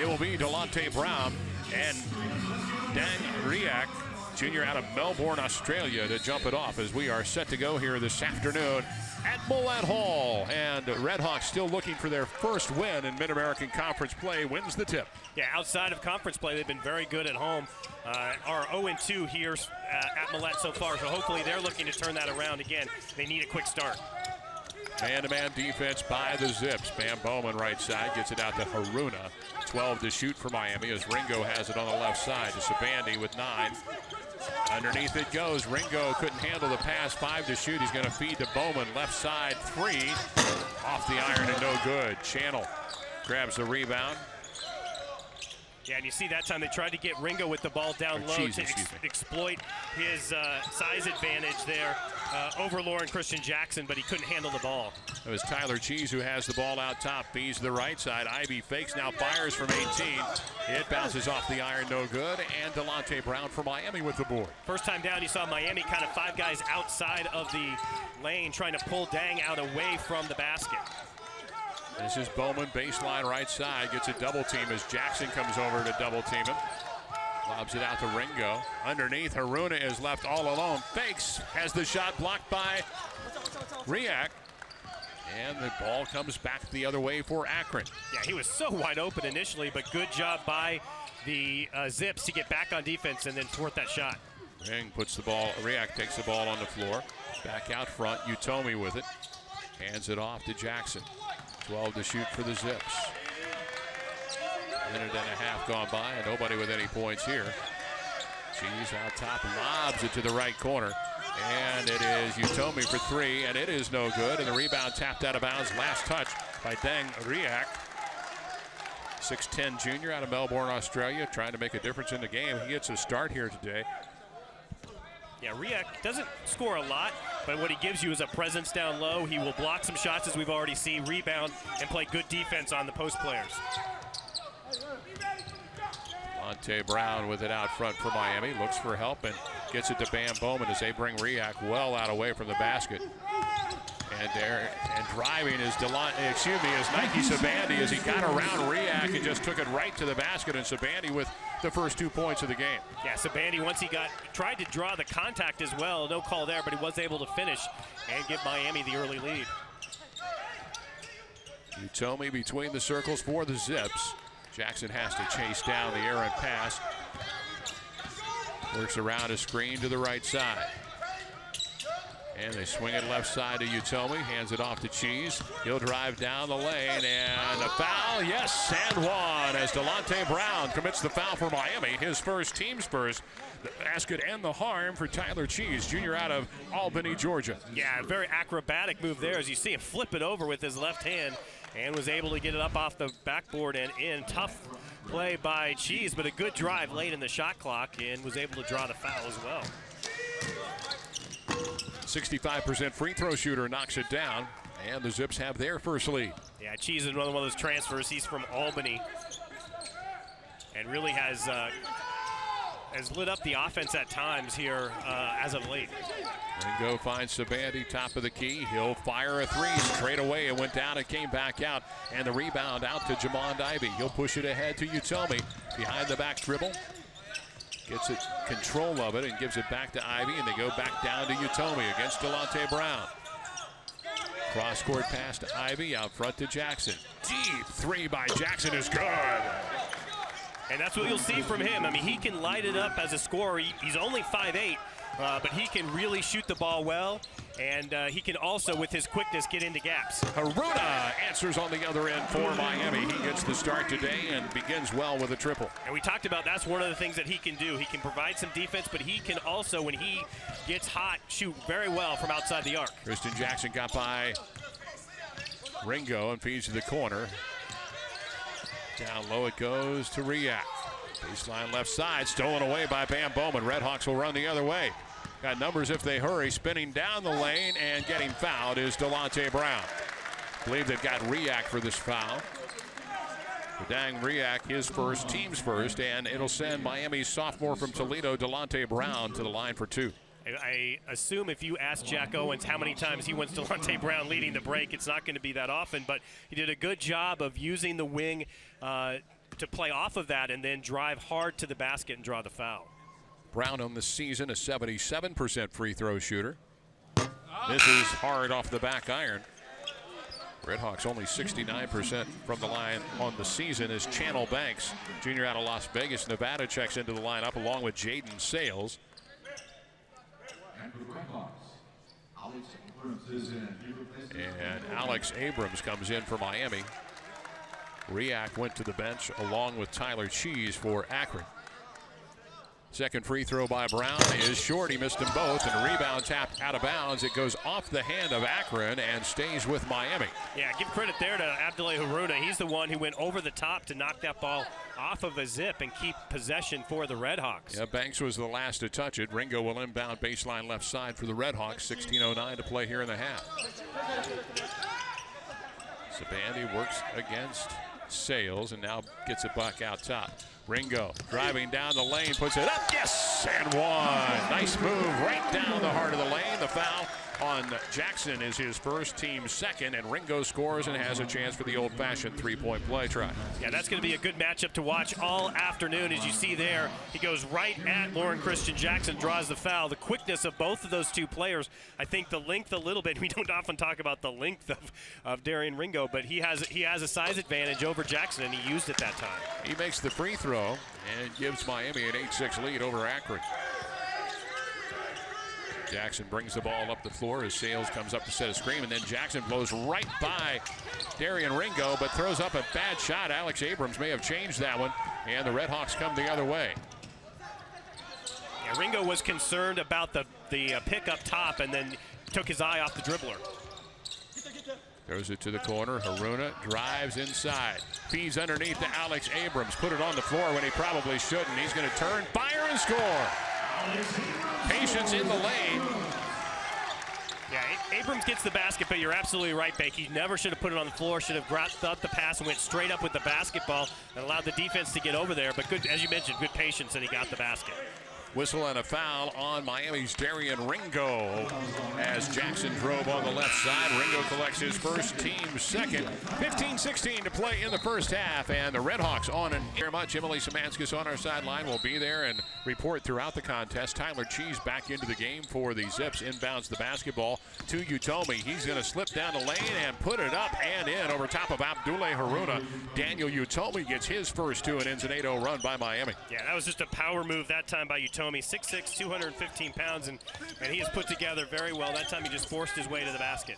It will be Delonte Brown and Darrian, junior out of Melbourne, Australia, to jump it off as we are set to go here this afternoon at Millett Hall. And Redhawks still looking for their first win in Mid-American Conference play. Wins the tip. Yeah, outside of conference play, they've been very good at home. Are 0-2 here at Millett so far, so hopefully they're looking to turn that around again. They need a quick start. Man-to-man defense by the Zips. Bam Bowman right side gets it out to Haruna. 12 to shoot for Miami as Ringo has it on the left side to Sabandi with 9. Underneath it goes. Ringo couldn't handle the pass. 5 to shoot. He's going to feed to Bowman. Left side 3. Off the iron and no good. Channel grabs the rebound. Yeah, and you see that time they tried to get Ringo with the ball down low to exploit his size advantage there over Lauren Christian Jackson, but he couldn't handle the ball. It was Tyler Cheese who has the ball out top. Feeds to the right side. Ivy fakes, now fires from 18. It bounces off the iron, no good. And Delonte Brown for Miami with the board. First time down, you saw Miami kind of 5 guys outside of the lane trying to pull Dang out away from the basket. This is Bowman, baseline right side, gets a double team as Jackson comes over to double team him. Lobs it out to Ringo. Underneath, Haruna is left all alone. Fakes, has the shot blocked by Riak. And the ball comes back the other way for Akron. Yeah, he was so wide open initially, but good job by the Zips to get back on defense and then thwart that shot. Ring puts the ball, Riak takes the ball on the floor. Back out front, Utomi with it. Hands it off to Jackson. 12 to shoot for the Zips. Minute and a half gone by and nobody with any points here. Cheese out top, lobs it to the right corner. And it is Utomi for 3, and it is no good. And the rebound tapped out of bounds. Last touch by Dang Riak. 6'10 junior out of Melbourne, Australia, trying to make a difference in the game. He gets a start here today. Yeah, Riak doesn't score a lot, but what he gives you is a presence down low. He will block some shots, as we've already seen, rebound, and play good defense on the post players. Monte Brown with it out front for Miami. Looks for help and gets it to Bam Bowman as they bring Riak well out away from the basket. And there, and driving is Nike Sabandi as he got around Riak and just took it right to the basket. And Sabandi with the first 2 points of the game. Yeah, Sabandi, once he tried to draw the contact as well. No call there, but he was able to finish and give Miami the early lead. Utomi between the circles for the Zips. Jackson has to chase down the errant pass. Works around a screen to the right side. And they swing it left side to Utomi. Hands it off to Cheese. He'll drive down the lane and a foul. Yes, and one as Delonte Brown commits the foul for Miami. His first, team's first. The basket and the harm for Tyler Cheese, junior out of Albany, Georgia. Yeah, very acrobatic move there as you see him flip it over with his left hand and was able to get it up off the backboard and in. Tough play by Cheese, but a good drive late in the shot clock and was able to draw the foul as well. 65% free throw shooter knocks it down, and the Zips have their first lead. Yeah, Cheese is one of those transfers. He's from Albany and really has lit up the offense at times here as of late. Ringo finds Sabandi, top of the key. He'll fire a 3 straight away. It went down and came back out. And the rebound out to Jamond Ivey. He'll push it ahead to Utomi. Behind the back dribble. Gets it control of it and gives it back to Ivy. And they go back down to Utomi against Delonte Brown. Cross-court pass to Ivy, out front to Jackson. Deep 3 by Jackson is good. And that's what you'll see from him. I mean, he can light it up as a scorer. He's only 5'8", but he can really shoot the ball well, and he can also, with his quickness, get into gaps. Haruna answers on the other end for Miami. He gets the start today and begins well with a triple. And we talked about that's one of the things that he can do. He can provide some defense, but he can also, when he gets hot, shoot very well from outside the arc. Christian Jackson got by Ringo and feeds to the corner. Down low it goes to Riak. Baseline left side, stolen away by Bam Bowman. Redhawks will run the other way. Got numbers if they hurry. Spinning down the lane and getting fouled is Delonte Brown. I believe they've got Riak for this foul. Dang Riak, his first, team's first, and it'll send Miami's sophomore from Toledo, Delonte Brown, to the line for 2. I assume if you ask Jack Owens how many times he wants Delonte Brown leading the break, it's not going to be that often, but he did a good job of using the wing to play off of that and then drive hard to the basket and draw the foul. Brown on the season, a 77% free throw shooter. This is hard off the back iron. Redhawks only 69% from the line on the season as Channel Banks, junior out of Las Vegas, Nevada, checks into the lineup along with Jaden Sales. And Alex Abrams comes in for Miami. Riak went to the bench along with Tyler Cheese for Akron. Second free throw by Brown is short. He missed them both, and a rebound tapped out of bounds. It goes off the hand of Akron and stays with Miami. Yeah, give credit there to Abdoulaye Haruna. He's the one who went over the top to knock that ball off of a zip and keep possession for the Redhawks. Yeah, Banks was the last to touch it. Ringo will inbound baseline left side for the Redhawks. 16:09 to play here in the half. Sabandi works against Sales and now gets it back out top. Ringo driving down the lane, puts it up, yes, and one. Nice move right down the heart of the lane. The foul on Jackson is his first, team second, and Ringo scores and has a chance for the old-fashioned three-point play try. Yeah, that's going to be a good matchup to watch all afternoon. As you see there, he goes right at Lauren Christian Jackson, draws the foul. The quickness of both of those two players, I think the length a little bit. We don't often talk about the length of Darrian Ringo, but he has a size advantage over Jackson, and he used it that time. He makes the free throw and gives Miami an 8-6 lead over Akron. Jackson brings the ball up the floor as Sales comes up to set a screen, and then Jackson blows right by Darrian Ringo, but throws up a bad shot. Alex Abrams may have changed that one, and the Redhawks come the other way. Yeah, Ringo was concerned about the pick up top and then took his eye off the dribbler. Throws it to the corner. Haruna drives inside. Feeds underneath to Alex Abrams. Put it on the floor when he probably shouldn't. He's going to turn, fire, and score. Patience in the lane. Yeah, Abrams gets the basket, but you're absolutely right, Bank. He never should have put it on the floor. Should have got the pass and went straight up with the basketball and allowed the defense to get over there. But good, as you mentioned, good patience, and he got the basket. Whistle and a foul on Miami's Darrian Ringo as Jackson drove on the left side. Ringo collects his first, team second. 15-16 to play in the first half, and the Redhawks on and very much. Emily Szymanskis on our sideline will be there and report throughout the contest. Tyler Cheese back into the game for the Zips. Inbounds the basketball to Utomi. He's going to slip down the lane and put it up and in over top of Abdoulaye Haruna. Daniel Utomi gets his first two and ends an 8-0 run by Miami. Yeah, that was just a power move that time by Utomi. 6'6", 215 pounds, and he is put together very well. That time he just forced his way to the basket.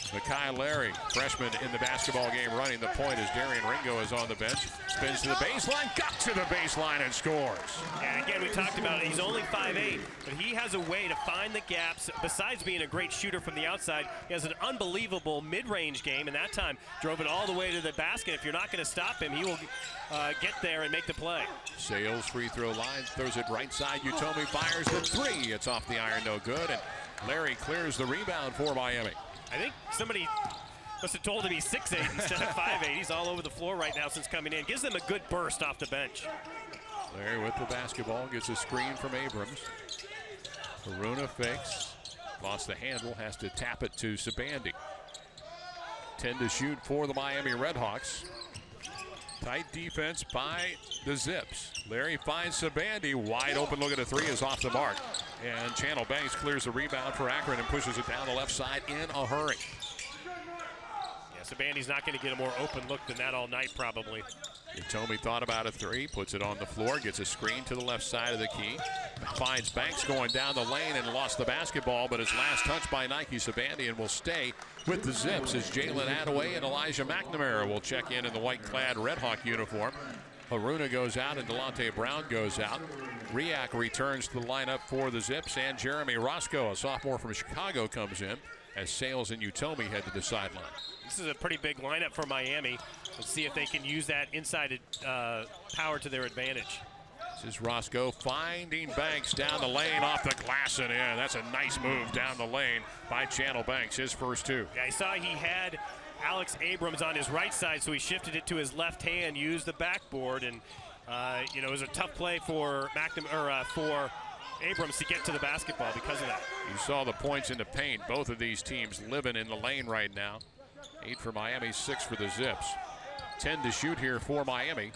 Makai Larry, freshman in the basketball game, running the point as Darrian Ringo is on the bench. Spins to the baseline, got to the baseline and scores. And again, we talked about it. He's only 5'8", but he has a way to find the gaps. Besides being a great shooter from the outside, he has an unbelievable mid-range game, and that time drove it all the way to the basket. If you're not going to stop him, he will get there and make the play. Sales free throw line, throws it right side. Utomi fires the three. It's off the iron, no good. And Larry clears the rebound for Miami. I think somebody must have told him he's 6'8" instead of 5'8". He's all over the floor right now since coming in. Gives them a good burst off the bench. Larry with the basketball, gets a screen from Abrams. Haruna fakes, lost the handle, has to tap it to Sabandi. 10 to shoot for the Miami Redhawks. Tight defense by the Zips. Larry finds Sabandi, wide open look at a three is off the mark. And Channel Banks clears the rebound for Akron and pushes it down the left side in a hurry. Yeah, Sabandi's not going to get a more open look than that all night probably. Utomi thought about a three, puts it on the floor, gets a screen to the left side of the key. Finds Banks going down the lane and lost the basketball, but his last touch by Nike Sabandi and will stay with the Zips as Jalen Attaway and Elijah McNamara will check in the white-clad Redhawk uniform. Haruna goes out and Delonte Brown goes out. Riak returns to the lineup for the Zips, and Jeremy Roscoe, a sophomore from Chicago, comes in as Sales and Utomi head to the sideline. This is a pretty big lineup for Miami. Let's see if they can use that inside power to their advantage. This is Roscoe finding Banks down the lane, off the glass and in. That's a nice move down the lane by Channel Banks, his first two. Yeah, I saw he had Alex Abrams on his right side, so he shifted it to his left hand, used the backboard, and it was a tough play for for Abrams to get to the basketball because of that. You saw the points in the paint. Both of these teams living in the lane right now. 8 for Miami, 6 for the Zips. 10 to shoot here for Miami.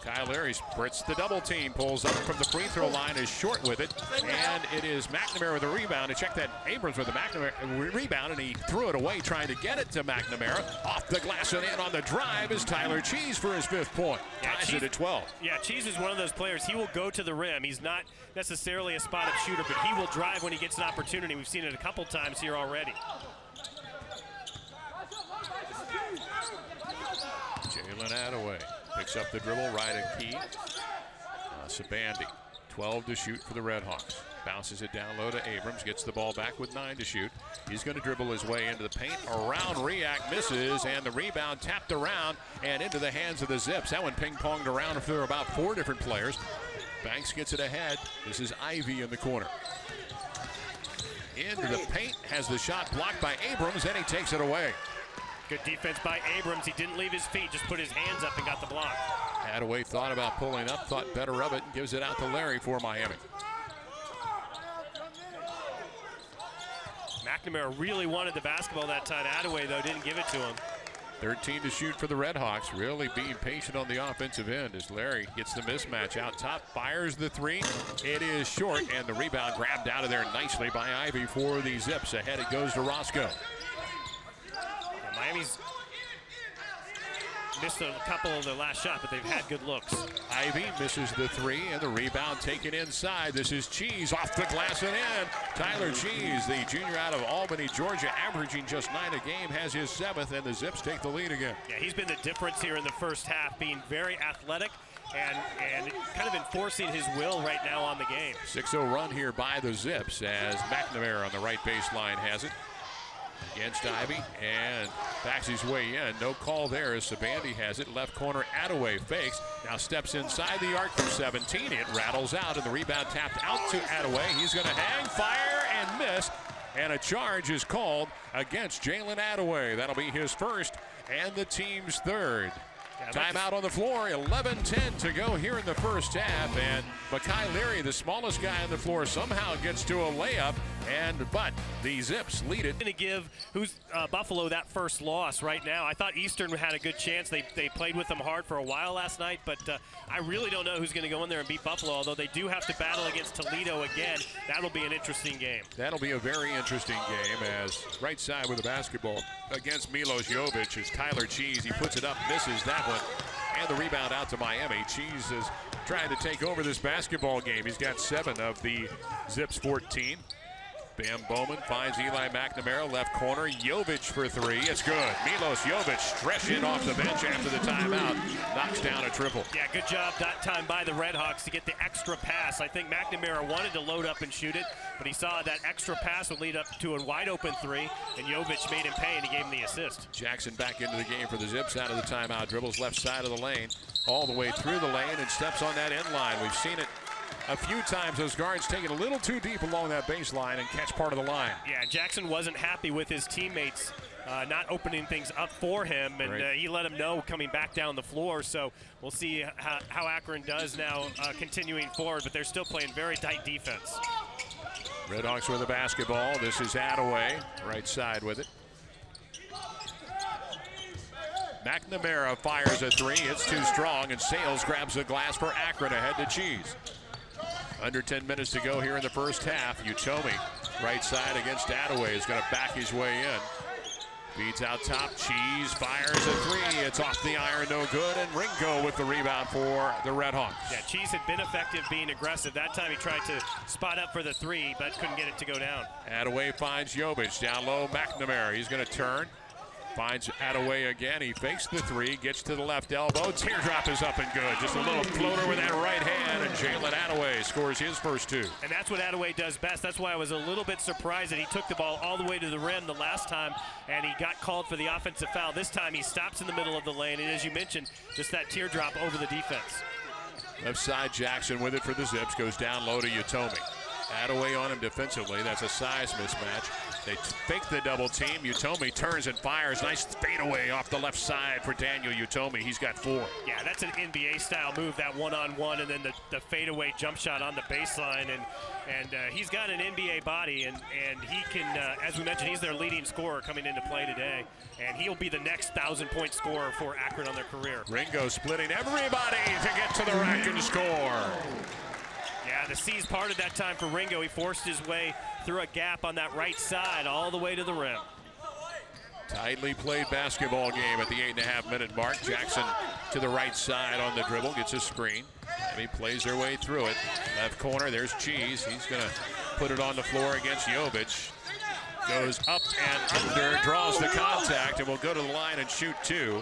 Kyle Larry sprints the double team, pulls up from the free throw line, is short with it, and it is McNamara with a rebound. And check that, Abrams with the McNamara rebound, and he threw it away trying to get it to McNamara. Off the glass and in on the drive is Tyler Cheese for his 5th point. Ties it at 12. Yeah, Cheese is one of those players. He will go to the rim. He's not necessarily a spot-up shooter, but he will drive when he gets an opportunity. We've seen it a couple times here already. Jalen Attaway picks up the dribble, right at key. Sabandi, 12 to shoot for the Redhawks. Bounces it down low to Abrams, gets the ball back with 9 to shoot. He's going to dribble his way into the paint. Around React misses, and the rebound tapped around and into the hands of the Zips. That one ping-ponged around through about 4 different players. Banks gets it ahead. This is Ivy in the corner. Into the paint, has the shot blocked by Abrams, and he takes it away. Good defense by Abrams. He didn't leave his feet, just put his hands up and got the block. Attaway thought about pulling up, thought better of it, and gives it out to Larry for Miami. McNamara really wanted the basketball that time. Attaway, though, didn't give it to him. 13 to shoot for the Redhawks, really being patient on the offensive end as Larry gets the mismatch out top, fires the 3. It is short, and the rebound grabbed out of there nicely by Ivy for the Zips. Ahead it goes to Roscoe. Miami's missed a couple of their last shot, but they've had good looks. Ivy misses the 3, and the rebound taken inside. This is Cheese off the glass and in. Tyler Cheese, the junior out of Albany, Georgia, averaging just 9 a game, has his 7th, and the Zips take the lead again. Yeah, he's been the difference here in the first half, being very athletic and kind of enforcing his will right now on the game. 6-0 run here by the Zips as McNamara on the right baseline has it. Against Ivy, and backs his way in. No call there as Sabandi has it. Left corner, Attaway fakes. Now steps inside the arc from 17. It rattles out, and the rebound tapped out to Attaway. He's going to hang, fire, and miss. And a charge is called against Jalen Attaway. That'll be his first and the team's 3rd. Timeout on the floor, 11-10 to go here in the first half, and Makai Leary, the smallest guy on the floor, somehow gets to a layup, but the Zips lead it. Going to give Buffalo that first loss right now. I thought Eastern had a good chance. They played with them hard for a while last night, but I really don't know who's going to go in there and beat Buffalo, although they do have to battle against Toledo again. That'll be an interesting game. That'll be a very interesting game as right side with the basketball against Milos Jovic is Tyler Cheese. He puts it up, misses that one, and the rebound out to Miami. Cheese is trying to take over this basketball game. He's got 7 of the Zips 14. Bam Bowman finds Eli McNamara, left corner. Jovic for 3. It's good. Milos Jovic stretching off the bench after the timeout. Knocks down a triple. Yeah, good job that time by the Redhawks to get the extra pass. I think McNamara wanted to load up and shoot it, but he saw that extra pass would lead up to a wide open 3, and Jovic made him pay, and he gave him the assist. Jackson back into the game for the Zips out of the timeout. Dribbles left side of the lane, all the way through the lane, and steps on that end line. We've seen it a few times, those guards taking a little too deep along that baseline and catch part of the line. Yeah, Jackson wasn't happy with his teammates not opening things up for him, and right. He let him know coming back down the floor. So we'll see how Akron does now continuing forward, but they're still playing very tight defense. Redhawks with the basketball. This is Attaway, right side with it. McNamara fires a 3. It's too strong, and Sales grabs the glass for Akron ahead to Cheese. Under 10 minutes to go here in the first half. Utomi, right side against Attaway, is going to back his way in. Feeds out top. Cheese fires a 3. It's off the iron, no good. And Ringo with the rebound for the Redhawks. Yeah, Cheese had been effective being aggressive. That time he tried to spot up for the 3, but couldn't get it to go down. Attaway finds Jovic. Down low, McNamara. He's going to turn. Finds Attaway again. He fakes the 3, gets to the left elbow. Teardrop is up and good. Just a little floater with that right hand, and Jalen Attaway scores his first 2. And that's what Attaway does best. That's why I was a little bit surprised that he took the ball all the way to the rim the last time, and he got called for the offensive foul. This time he stops in the middle of the lane, and as you mentioned, just that teardrop over the defense. Left side, Jackson with it for the Zips. Goes down low to Utomi. Attaway on him defensively. That's a size mismatch. They fake the double team. Utomi turns and fires. Nice fadeaway off the left side for Daniel Utomi. He's got 4. Yeah, that's an NBA-style move, that one-on-one, and then the fadeaway jump shot on the baseline. And he's got an NBA body, and he can, as we mentioned, he's their leading scorer coming into play today. And he'll be the next 1,000-point scorer for Akron on their career. Ringo splitting everybody to get to the rack and score. Yeah, the C's parted that time for Ringo. He forced his way through a gap on that right side all the way to the rim. Tightly played basketball game at the 8.5-minute mark. Jackson to the right side on the dribble, gets a screen. And he plays their way through it. Left corner, there's Cheese. He's going to put it on the floor against Jovic. Goes up and under, draws the contact, and will go to the line and shoot 2.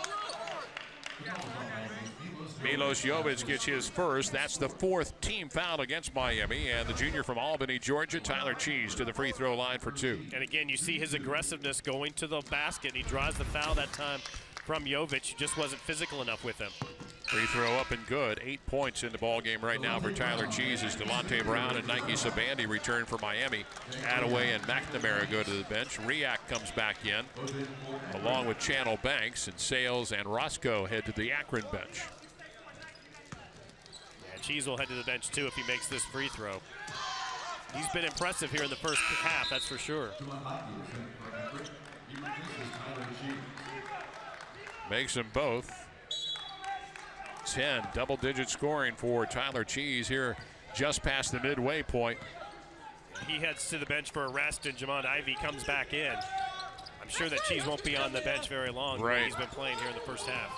Milos Jovic gets his first. That's the 4th team foul against Miami. And the junior from Albany, Georgia, Tyler Cheese, to the free throw line for 2. And again, you see his aggressiveness going to the basket. He draws the foul that time from Jovic. He just wasn't physical enough with him. Free throw up and good. 8 points in the ball game right now for Tyler Cheese as Delonte Brown and Nike Sabandi return for Miami. Attaway and McNamara go to the bench. Riak comes back in, along with Channel Banks, and Sales and Roscoe head to the Akron bench. Cheese will head to the bench too if he makes this free throw. He's been impressive here in the first half, that's for sure. Makes them both. 10 double-digit scoring for Tyler Cheese here just past the midway point. He heads to the bench for a rest, and Jamond Ivey comes back in. I'm sure that Cheese won't be on the bench very long. Right. He's been playing here in the first half.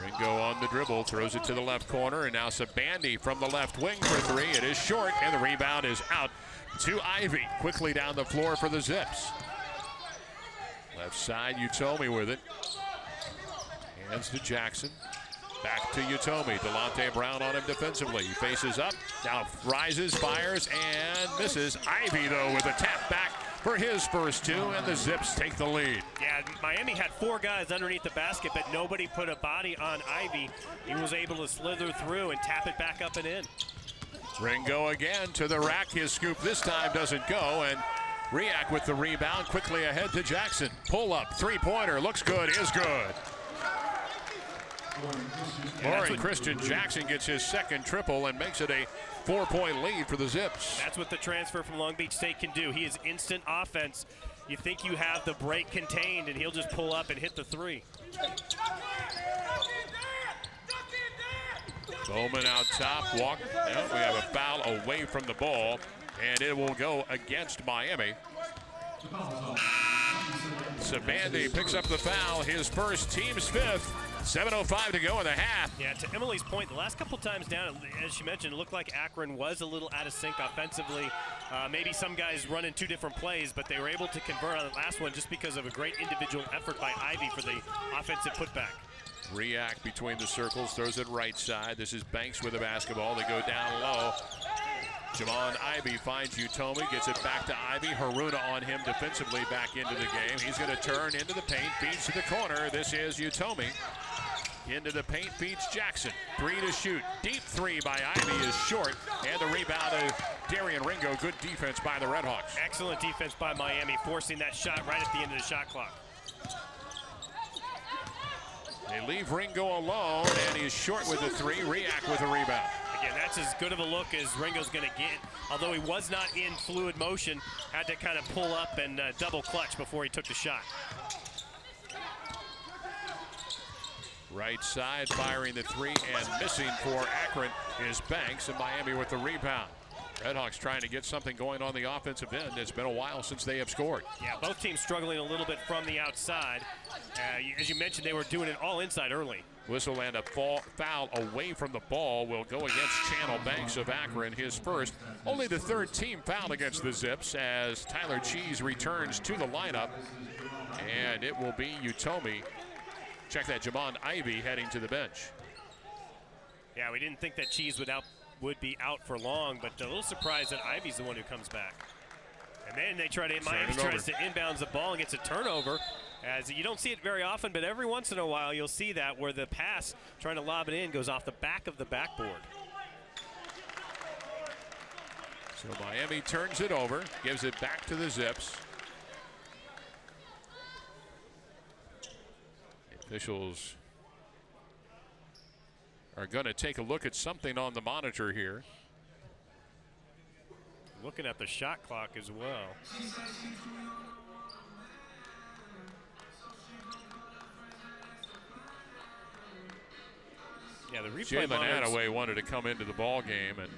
Ringo on the dribble, throws it to the left corner, and now Sabandi from the left wing for 3. It is short, and the rebound is out to Ivey. Quickly down the floor for the Zips. Left side, Utomi with it. Hands to Jackson. Back to Utomi. Delonte Brown on him defensively. He faces up, now rises, fires, and misses. Ivey, though, with a tap back for his first 2, and the Zips take the lead. Yeah, Miami had 4 guys underneath the basket, but nobody put a body on Ivey. He was able to slither through and tap it back up and in. Ringo again to the rack. His scoop this time doesn't go, and Riak with the rebound, quickly ahead to Jackson. Pull up, 3-pointer, looks good, is good. Lauren Christian Jackson gets his second triple and makes it a 4-point lead for the Zips. That's what the transfer from Long Beach State can do. He is instant offense. You think you have the break contained, and he'll just pull up and hit the 3. Bowman out top, walk. No, we have a foul away from the ball, and it will go against Miami. Sabandi picks up the foul, his first, team's 5th. 7:05 to go in the half. Yeah, to Emily's point, the last couple times down, as she mentioned, it looked like Akron was a little out of sync offensively. Maybe some guys running 2 different plays, but they were able to convert on the last one just because of a great individual effort by Ivey for the offensive putback. Riak between the circles, throws it right side. This is Banks with the basketball. They go down low. Jamond Ivey finds Utomi, gets it back to Ivey. Haruna on him defensively back into the game. He's going to turn into the paint, feeds to the corner. This is Utomi. Into the paint, feeds Jackson. 3 to shoot. Deep 3 by Ivey is short. And the rebound of Darrian Ringo. Good defense by the Redhawks. Excellent defense by Miami, forcing that shot right at the end of the shot clock. They leave Ringo alone, and he's short with the 3. Riak with a rebound. Again, that's as good of a look as Ringo's going to get. Although he was not in fluid motion, had to kind of pull up and double clutch before he took the shot. Right side, firing the 3 and missing for Akron is Banks, and Miami with the rebound. Redhawks trying to get something going on the offensive end. It's been a while since they have scored. Yeah, both teams struggling a little bit from the outside. As you mentioned, they were doing it all inside early. Whistle and a foul away from the ball will go against Channel Banks of Akron, his first. Only the 3rd team foul against the Zips as Tyler Cheese returns to the lineup. And it will be Utomi. Check that, Jamond Ivey heading to the bench. Yeah, we didn't think that Cheese would be out for long, but a little surprised that Ivey's the one who comes back. And then they Miami tries to inbounds the ball and gets a turnover. As you don't see it very often, but every once in a while you'll see that where the pass, trying to lob it in, goes off the back of the backboard. So Miami turns it over, gives it back to the Zips. Officials are going to take a look at something on the monitor here. Looking at the shot clock as well. Yeah, the replay Jalen Attaway wanted to come into the ball game, and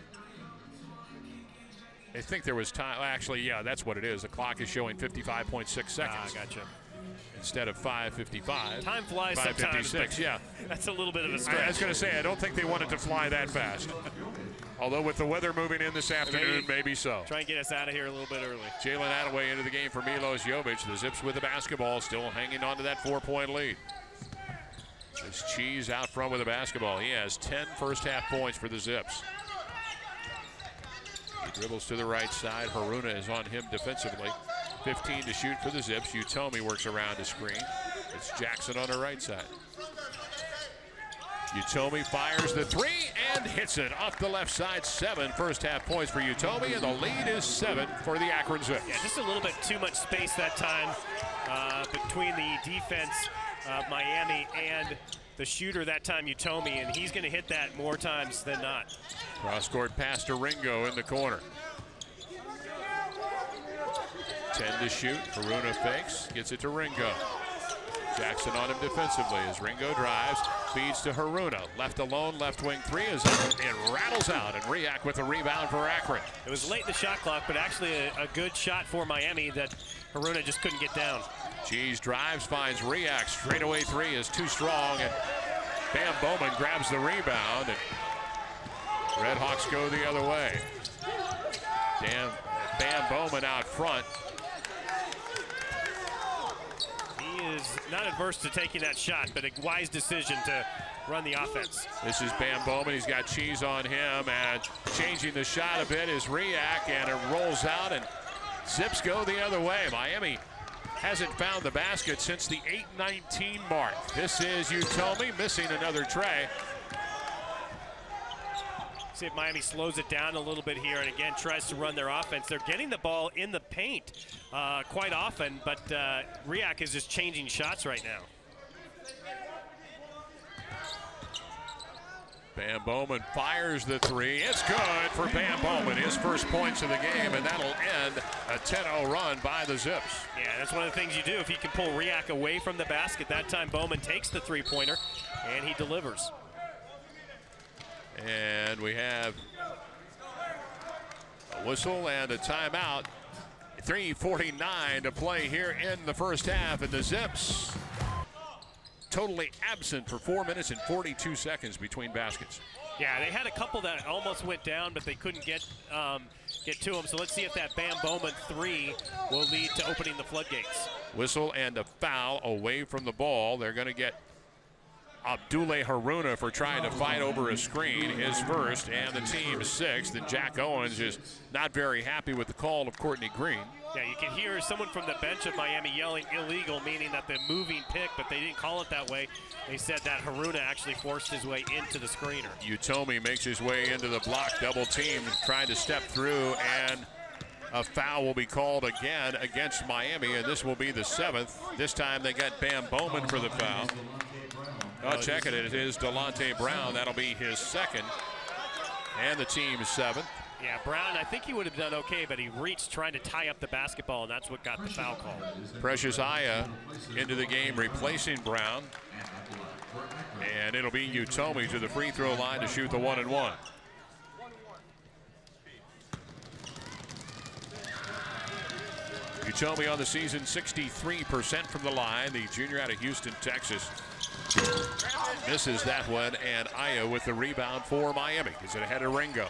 I think there was time. Actually, yeah, that's what it is. The clock is showing 55.6 seconds. Ah, gotcha. Instead of 5:55. Time flies sometimes. 5:56, yeah. That's a little bit of a stretch. I was going to say, I don't think they wanted to fly that fast. Although with the weather moving in this afternoon, maybe so. Try and get us out of here a little bit early. Jalen Attaway into the game for Milos Jovic. The Zips with the basketball, still hanging on to that 4-point lead. There's Cheese out front with the basketball. He has 10 first-half points for the Zips. He dribbles to the right side. Haruna is on him defensively. 15 to shoot for the Zips. Utomi works around the screen. It's Jackson on the right side. Utomi fires the three and hits it off the left side. 7 first-half points for Utomi, and the lead is 7 for the Akron Zips. Yeah, just a little bit too much space that time between the defense of Miami and the shooter that time, Utomi, and he's going to hit that more times than not. Cross-court pass to Ringo in the corner. 10 to shoot. Haruna fakes, gets it to Ringo. Jackson on him defensively as Ringo drives, feeds to Haruna. Left alone, left wing three is up. It rattles out, and Riak with a rebound for Akron. It was late in the shot clock, but actually a good shot for Miami that Haruna just couldn't get down. Cheese drives, finds Riak. Straightaway three is too strong, and Bam Bowman grabs the rebound, and Redhawks go the other way. Bam Bowman out front. He is not adverse to taking that shot, but a wise decision to run the offense. This is Bam Bowman. He's got Cheese on him, and changing the shot a bit is Riak, and it rolls out, and Zips go the other way. Miami hasn't found the basket since the 8:19 mark. This is Utomi missing another tray. See if Miami slows it down a little bit here and again tries to run their offense. They're getting the ball in the paint quite often, but Riak is just changing shots right now. Bam Bowman fires the three. It's good for Bam Bowman. His first points of the game, and that'll end a 10-0 run by the Zips. Yeah, that's one of the things you do. If you can pull Riak away from the basket, that time Bowman takes the three-pointer, and he delivers. And we have a whistle and a timeout. 3:49 to play here in the first half, and the Zips totally absent for 4 minutes and 42 seconds between baskets. Yeah, they had a couple that almost went down, but they couldn't get to them. So let's see if that Bam Bowman three will lead to opening the floodgates. Whistle and a foul away from the ball. They're going to get Abdullah Haruna for trying to fight over a screen, his first, and the team's sixth. And Jack Owens is not very happy with the call of Courtney Green. Yeah, you can hear someone from the bench of Miami yelling illegal, meaning that the moving pick, but they didn't call it that way. They said that Haruna actually forced his way into the screener. Utomi makes his way into the block, double team, trying to step through, and a foul will be called again against Miami, and this will be the 7th. This time they got Bam Bowman for the foul. Oh, check it. It is Delonte Brown. That'll be his second, and the team's 7th. Yeah, Brown, I think he would have done okay, but he reached trying to tie up the basketball, and that's what got the foul call. Precious Aya into the game, replacing Brown. And it'll be Utomi to the free throw line to shoot the 1-and-1. Utomi on the season, 63% from the line. The junior out of Houston, Texas. Misses that one, and Aya with the rebound for Miami. Is it ahead of Ringo?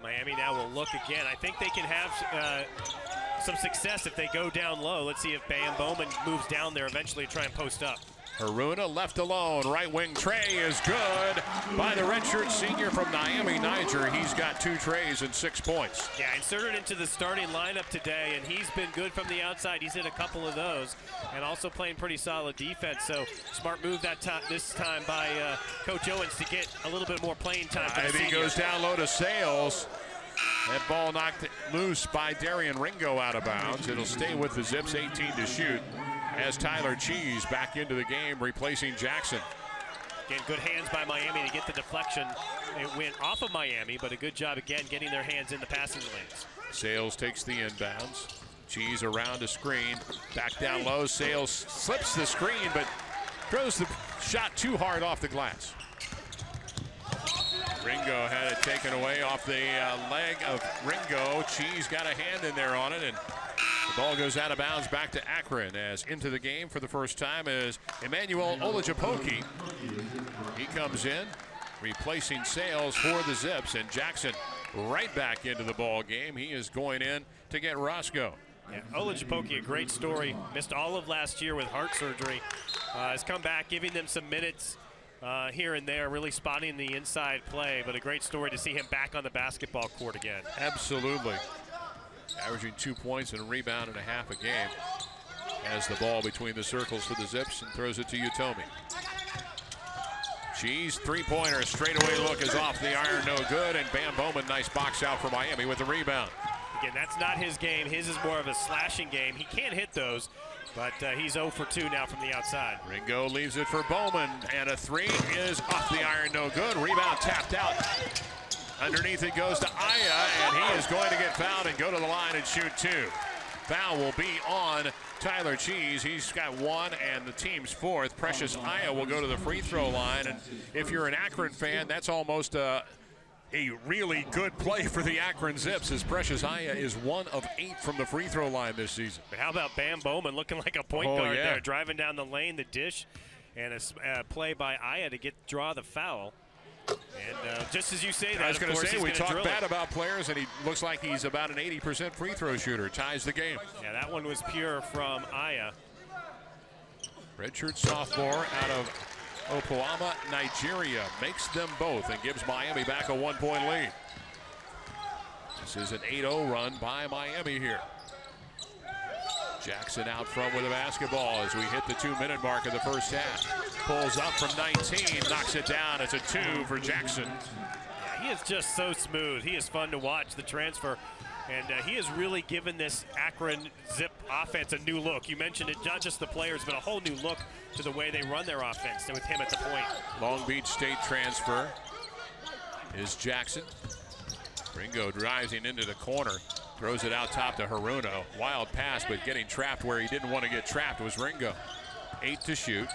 Miami now will look again. I think they can have some success if they go down low. Let's see if Bam Bowman moves down there eventually to try and post up. Haruna left alone. Right wing tray is good by the redshirt senior from Miami, Niger. He's got 2 trays and 6 points. Yeah, inserted into the starting lineup today, and he's been good from the outside. He's hit a couple of those, and also playing pretty solid defense. So smart move this time by Coach Owens to get a little bit more playing time. Ivy goes down low to Sales. That ball loose by Darrian. Ringo out of bounds. It'll stay with the Zips, 18 to shoot, as Tyler Cheese back into the game, replacing Jackson. Again, good hands by Miami to get the deflection. It went off of Miami, but a good job again getting their hands in the passing lanes. Sales takes the inbounds. Cheese around a screen, back down low. Sales slips the screen, but throws the shot too hard off the glass. Ringo had it taken away off the leg of Ringo. Cheese got a hand in there on it, and the ball goes out of bounds back to Akron, as into the game for the first time is Emmanuel Olajupoki. He comes in, replacing Sales for the Zips, and Jackson right back into the ball game. He is going in to get Roscoe. Yeah, Olajupoki, a great story. Missed all of last year with heart surgery. Has come back, giving them some minutes here and there, really spotting the inside play, but a great story to see him back on the basketball court again. Absolutely. Averaging 2 points and a rebound and a half a game. Has the ball between the circles for the Zips and throws it to Utomi. Cheese, three-pointer, straightaway look is off the iron, no good, and Bam Bowman, nice box out for Miami with the rebound. Again, that's not his game. His is more of a slashing game. He can't hit those, but he's 0 for 2 now from the outside. Ringo leaves it for Bowman, and a three is off the iron, no good. Rebound tapped out. Underneath it goes to Aya, and he is going to get fouled and go to the line and shoot two. Foul will be on Tyler Cheese. He's got one, and the team's fourth. Precious Aya will go to the free throw line, and if you're an Akron fan, that's almost a really good play for the Akron Zips, as Precious Aya is 1 of 8 from the free throw line this season. How about Bam Bowman looking like a point guard there, driving down the lane, the dish, and a play by Aya to draw the foul. And just as you say that, I was going to say, we talk bad it. about players, and he looks like he's about an 80% free throw shooter. Ties the game. Yeah, that one was pure from Aya. Redshirt sophomore out of Opoama, Nigeria, makes them both and gives Miami back a 1-point lead. This is an 8-0 run by Miami here. Jackson out front with the basketball as we hit the 2-minute mark of the first half. Pulls up from 19, knocks it down. It's a 2 for Jackson. Yeah, he is just so smooth. He is fun to watch, the transfer. And he has really given this Akron Zip offense a new look. You mentioned it, not just the players, but a whole new look to the way they run their offense with him at the point. Long Beach State transfer is Jackson. Ringo driving into the corner. Throws it out top to Haruno. Wild pass, but getting trapped where he didn't want to get trapped was Ringo. 8 to shoot.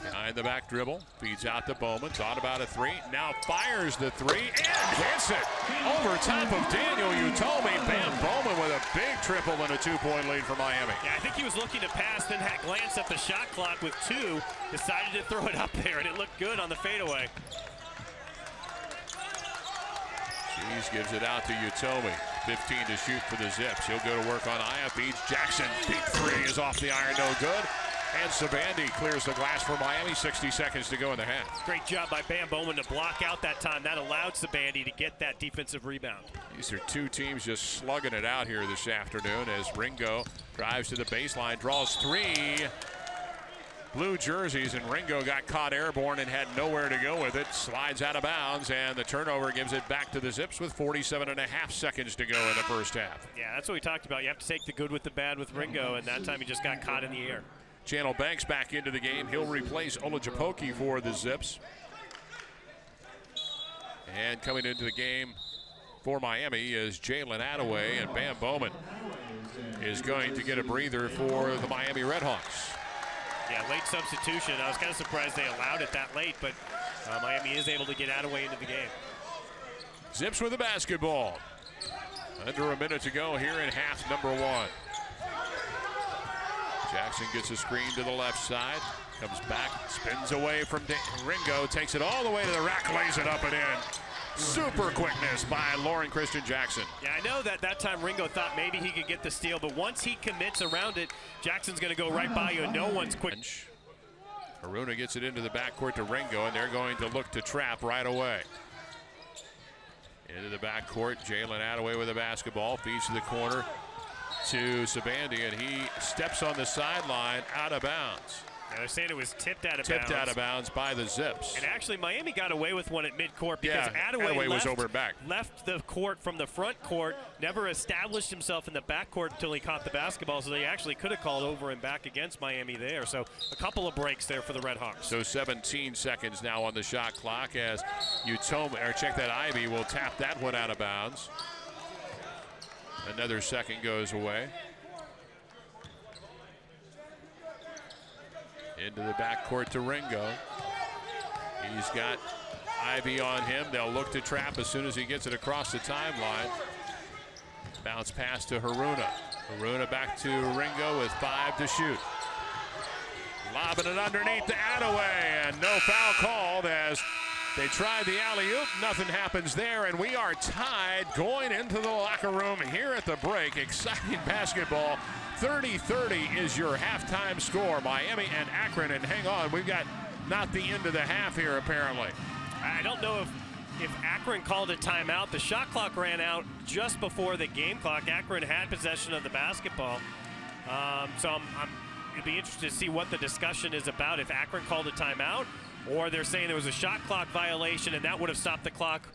Behind the back dribble. Feeds out to Bowman. Thought about a three. Now fires the three and hits it. Over top of Daniel Utomi. Bam Bowman with a big triple and a 2-point lead for Miami. Yeah, I think he was looking to pass, then had glanced at the shot clock with 2. Decided to throw it up there, and it looked good on the fadeaway. Cheese gives it out to Utomi. 15 to shoot for the Zips. He'll go to work on Aya. Beats Jackson. Deep three is off the iron, no good. And Sabandi clears the glass for Miami. 60 seconds to go in the half. Great job by Bam Bowman to block out that time. That allowed Sabandi to get that defensive rebound. These are two teams just slugging it out here this afternoon as Ringo drives to the baseline, draws 3. Blue jerseys, and Ringo got caught airborne and had nowhere to go with it. Slides out of bounds, and the turnover gives it back to the Zips with 47.5 seconds to go in the first half. Yeah, that's what we talked about. You have to take the good with the bad with Ringo, and that time he just got caught in the air. Channel Banks back into the game. He'll replace Olajupoki for the Zips. And coming into the game for Miami is Jalen Attaway, and Bam Bowman is going to get a breather for the Miami Redhawks. Yeah, late substitution. I was kind of surprised they allowed it that late, but Miami is able to get Attaway into the game. Zips with the basketball. Under a minute to go here in half number 1. Jackson gets a screen to the left side. Comes back, spins away from Ringo, takes it all the way to the rack, lays it up and in. Super quickness by Lauren Christian Jackson. Yeah, I know that time Ringo thought maybe he could get the steal, but once he commits around it, Jackson's going to go right by you, and no one's quick. Haruna gets it into the backcourt to Ringo, and they're going to look to trap right away. Into the backcourt, Jalen Attaway with the basketball, feeds to the corner. to Sabandi, and he steps on the sideline out of bounds. Yeah, they're saying it was tipped out of bounds. Tipped out of bounds by the Zips. And actually, Miami got away with one at midcourt because Attaway was over back. Left the court from the front court, never established himself in the backcourt until he caught the basketball, so they actually could have called over and back against Miami there. So a couple of breaks there for the Red Hawks. So 17 seconds now on the shot clock as Ivy will tap that one out of bounds. Another second goes away. Into the backcourt to Ringo. He's got Ivy on him. They'll look to trap as soon as he gets it across the timeline. Bounce pass to Haruna. Haruna back to Ringo with 5 to shoot. Lobbing it underneath to Attaway, and no foul called as they tried the alley-oop. Nothing happens there, and we are tied going into the locker room here at the break. Exciting basketball. 30-30 is your halftime score. Miami and Akron, and hang on, we've got not the end of the half here apparently. I don't know if Akron called a timeout. The shot clock ran out just before the game clock. Akron had possession of the basketball. So it'd be interesting to see what the discussion is about, if Akron called a timeout or they're saying there was a shot clock violation and that would have stopped the clock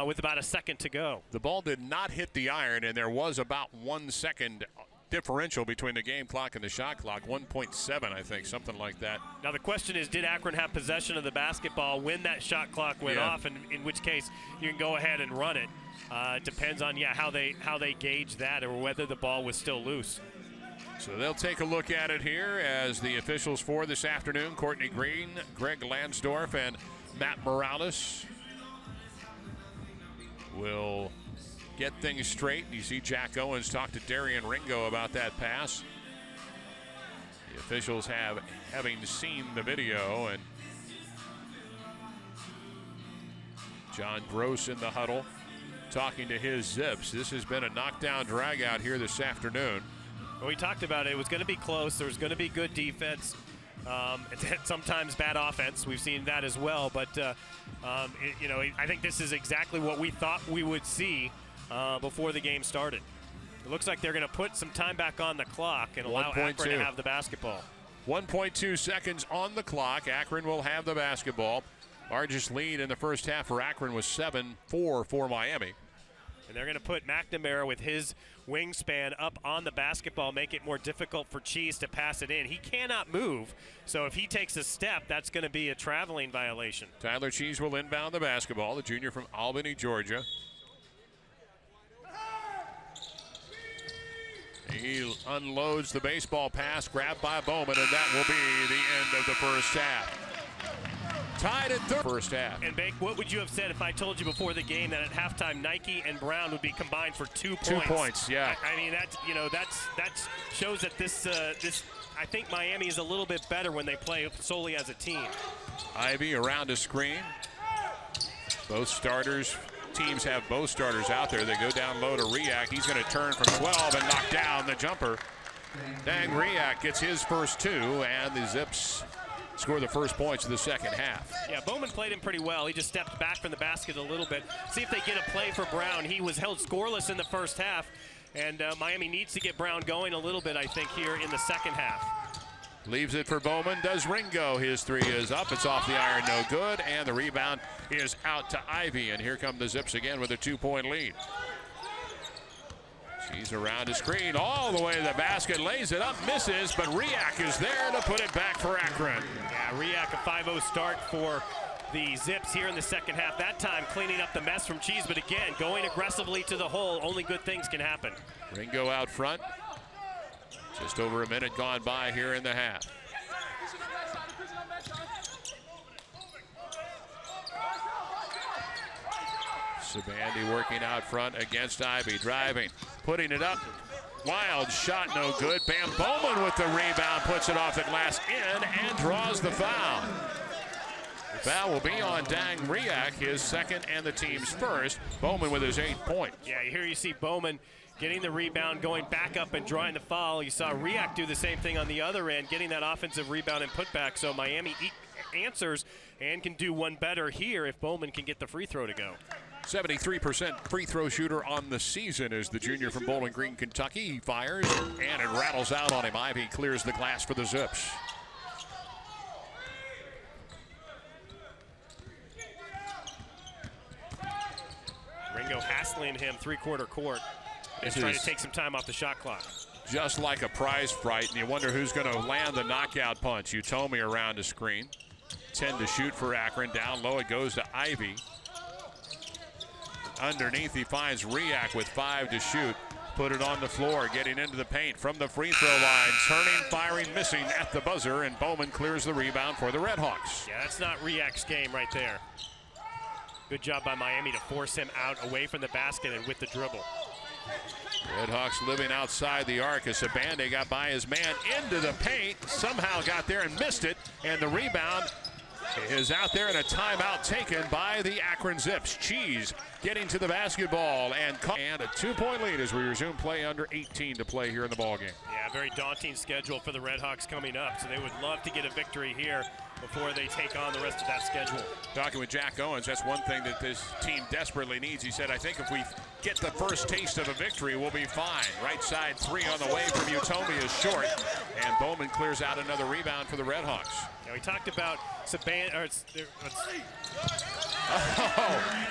with about a second to go. The ball did not hit the iron, and there was about 1 second differential between the game clock and the shot clock, 1.7, I think, something like that. Now the question is, did Akron have possession of the basketball when that shot clock went off, and in which case you can go ahead and run it. It depends on how they gauge that, or whether the ball was still loose. So they'll take a look at it here as the officials for this afternoon, Courtney Green, Greg Lansdorf, and Matt Morales will get things straight. You see Jack Owens talk to Darrian Ringo about that pass. The officials having seen the video, and John Gross in the huddle talking to his Zips. This has been a knockdown drag out here this afternoon. Well, we talked about it. It was going to be close. There was going to be good defense. Sometimes bad offense. We've seen that as well. But, I think this is exactly what we thought we would see before the game started. It looks like they're going to put some time back on the clock and allow Akron to have the basketball. 1.2 seconds on the clock. Akron will have the basketball. Largest lead in the first half for Akron was 7-4 for Miami. And they're going to put McNamara with his wingspan up on the basketball, make it more difficult for Cheese to pass it in. He cannot move, so if he takes a step, that's going to be a traveling violation. Tyler Cheese will inbound the basketball, the junior from Albany, Georgia. He unloads the baseball pass, grabbed by Bowman, and that will be the end of the first half. Tied at first half. And Bake, what would you have said if I told you before the game that at halftime Nike and Brown would be combined for 2 points? 2 points, yeah. I mean, that shows that this I think Miami is a little bit better when they play solely as a team. Ivy around a screen. Teams have both starters out there. They go down low to Riak. He's going to turn from 12 and knock down the jumper. Dang, Riak gets his first 2, and the Zips score the first points of the second half. Yeah, Bowman played him pretty well. He just stepped back from the basket a little bit. See if they get a play for Brown. He was held scoreless in the first half, and Miami needs to get Brown going a little bit, I think, here in the second half. Leaves it for Bowman. Does Ringo. His 3 is up. It's off the iron, no good, and the rebound is out to Ivy, and here come the Zips again with a 2-point lead. She's around a screen all the way to the basket, lays it up, misses, but Riak is there to put it back for Akron. Yeah, Riak, a 5-0 start for the Zips here in the second half. That time cleaning up the mess from Cheese, but again, going aggressively to the hole, only good things can happen. Ringo out front. Just over a minute gone by here in the half. Sabandi working out front against Ivy, driving, putting it up. Wild shot, no good. Bam Bowman with the rebound, puts it off at last in and draws the foul. Foul will be on Dang Riak, his second and the team's first. Bowman with his 8 points. Yeah, here you see Bowman getting the rebound, going back up and drawing the foul. You saw Riak do the same thing on the other end, getting that offensive rebound and putback. So Miami answers and can do one better here if Bowman can get the free throw to go. 73% free throw shooter on the season is the junior from Bowling Green, Kentucky. He fires, and it rattles out on him. Ivy clears the glass for the Zips. Ringo hassling him three-quarter court and trying to take some time off the shot clock. Just like a prize fight, and you wonder who's going to land the knockout punch. Utomi around the screen. 10 to shoot for Akron. Down low, it goes to Ivy. Underneath, he finds Riak with 5 to shoot. Put it on the floor, getting into the paint from the free throw line. Turning, firing, missing at the buzzer, and Bowman clears the rebound for the Redhawks. Yeah, that's not Riak's game right there. Good job by Miami to force him out away from the basket and with the dribble. Redhawks living outside the arc as Sabande got by his man into the paint. Somehow got there and missed it, and the rebound is out there, and a timeout taken by the Akron Zips. Cheese getting to the basketball, and a 2-point lead as we resume play. Under 18 to play here in the ballgame. Yeah, very daunting schedule for the Redhawks coming up, so they would love to get a victory here before they take on the rest of that schedule. Talking with Jack Owens, that's one thing that this team desperately needs. He said, I think if we get the first taste of a victory, we'll be fine. Right side three on the way from Utomi is short, and Bowman clears out another rebound for the Redhawks. Now, we talked about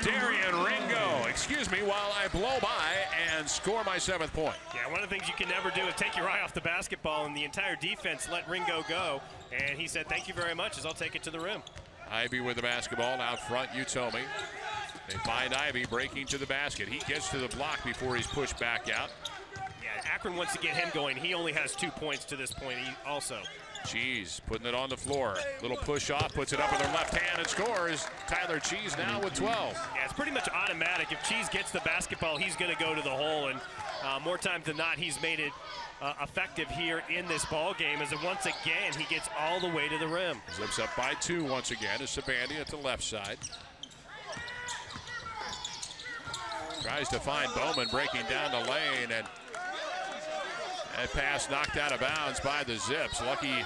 Darrian Ringo, excuse me while I blow by and score my 7th point. Yeah, one of the things you can never do is take your eye off the basketball, and the entire defense let Ringo go. And he said, thank you very much, as I'll take it to the rim. Ivy with the basketball out front, Utomi. They find Ivy breaking to the basket. He gets to the block before he's pushed back out. Yeah, Akron wants to get him going. He only has 2 points to this point also. Cheese putting it on the floor. Little push off, puts it up with her left hand and scores. Tyler Cheese now with 12. Yeah, it's pretty much automatic. If Cheese gets the basketball, he's going to go to the hole. And more times than not, he's made it effective here in this ball game, as once again he gets all the way to the rim. Zips up by 2 once again as Sabandi at the left side. Tries to find Bowman breaking down the lane, and that pass knocked out of bounds by the Zips. Lucky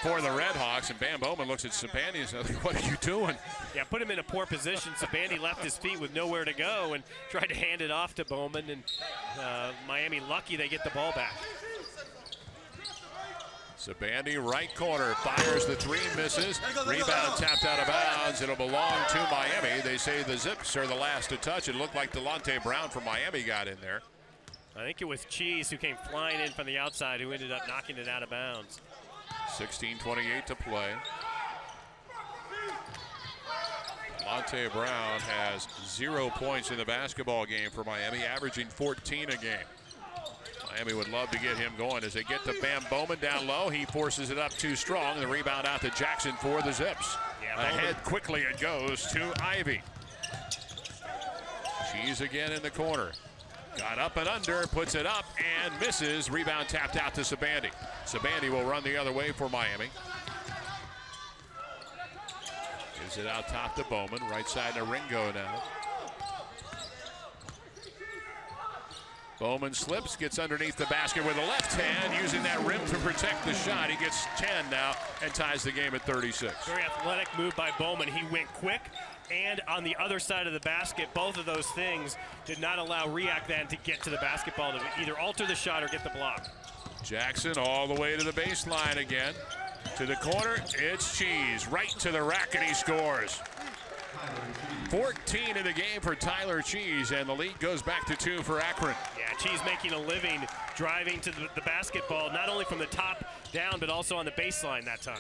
for the Redhawks, and Bam Bowman looks at Sabandi and says, what are you doing? Yeah, put him in a poor position. Sabandi left his feet with nowhere to go and tried to hand it off to Bowman, and Miami lucky they get the ball back. Sabandi right corner, fires the 3, misses. Rebound tapped out of bounds. It'll belong to Miami. They say the Zips are the last to touch. It looked like Delonte Brown from Miami got in there. I think it was Cheese who came flying in from the outside who ended up knocking it out of bounds. 16:28 to play. Delonte Brown has 0 points in the basketball game for Miami, averaging 14 a game. Miami would love to get him going as they get to Bam Bowman down low. He forces it up too strong. The rebound out to Jackson for the Zips. Yeah, ahead quickly it goes to Ivy. She's again in the corner. Got up and under, puts it up and misses. Rebound tapped out to Sabandi. Sabandi will run the other way for Miami. Gives it out top to Bowman. Right side to Ringo now. Bowman slips, gets underneath the basket with the left hand, using that rim to protect the shot. He gets 10 now and ties the game at 36. Very athletic move by Bowman. He went quick, and on the other side of the basket, both of those things did not allow Riak then to get to the basketball to either alter the shot or get the block. Jackson all the way to the baseline again. To the corner, it's Cheese. Right to the rack, and he scores. 14 in the game for Tyler Cheese, and the lead goes back to 2 for Akron. Yeah, Cheese making a living driving to the basketball, not only from the top down, but also on the baseline that time.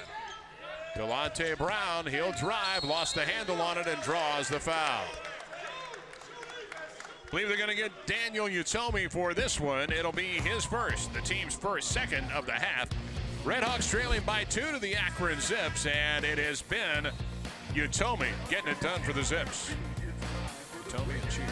Delonte Brown, he'll drive, lost the handle on it, and draws the foul. Believe they're going to get Daniel Utomi for this one. It'll be his first, the team's first, second of the half. Redhawks trailing by 2 to the Akron Zips, and it has been Utomi getting it done for the Zips. Utomi and Cheese.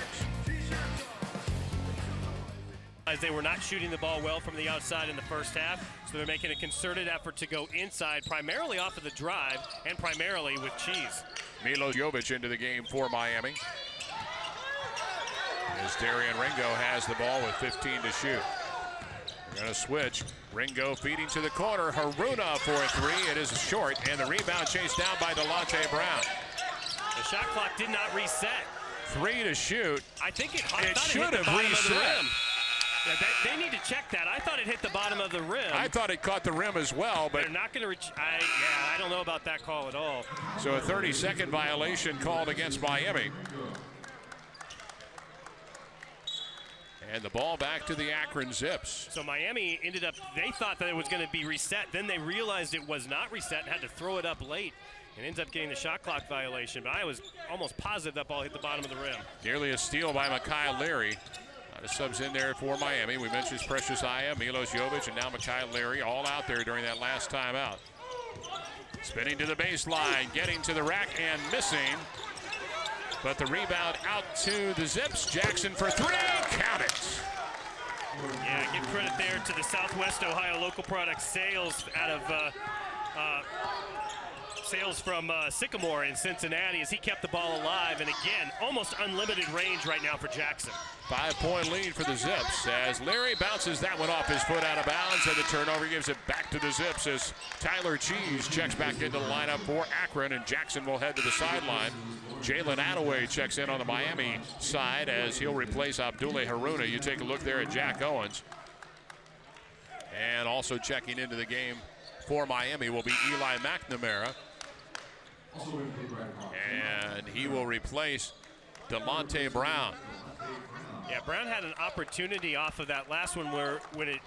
As they were not shooting the ball well from the outside in the first half, so they're making a concerted effort to go inside, primarily off of the drive and primarily with Cheese. Milo Jovic into the game for Miami. As Darrian Ringo has the ball with 15 to shoot. They're going to switch. Ringo feeding to the corner. Haruna for a 3. It is short, and the rebound chased down by Delonte Brown. The shot clock did not reset. 3 to shoot. I think it should hit the have bottom of the reset. rim. Yeah, they need to check that. I thought it hit the bottom of the rim. I thought it caught the rim as well, but they're not going to I don't know about that call at all. so a 30-second violation called against Miami. And the ball back to the Akron Zips. So Miami ended up, they thought that it was going to be reset. Then they realized it was not reset and had to throw it up late and ends up getting the shot clock violation. But I was almost positive that ball hit the bottom of the rim. Nearly a steal by Mekhi Leary. The subs in there for Miami. We mentioned Precious Aya, Milos Jovic, and now Mekhi Leary all out there during that last timeout. Spinning to the baseline, getting to the rack and missing. But the rebound out to the Zips. Jackson for 3, count it. Yeah, give credit there to the Southwest Ohio local product sales out of sales from Sycamore in Cincinnati as he kept the ball alive. And again, almost unlimited range right now for Jackson. 5-point lead for the Zips as Leary bounces that one off his foot out of bounds, and the turnover gives it back to the Zips as Tyler Cheese checks back into the lineup for Akron, and Jackson will head to the sideline. Jalen Attaway checks in on the Miami side as he'll replace Abdullah Haruna. You take a look there at Jack Owens. And also checking into the game for Miami will be Eli McNamara. And he will replace DeMonte Brown. Yeah, Brown had an opportunity off of that last one where when it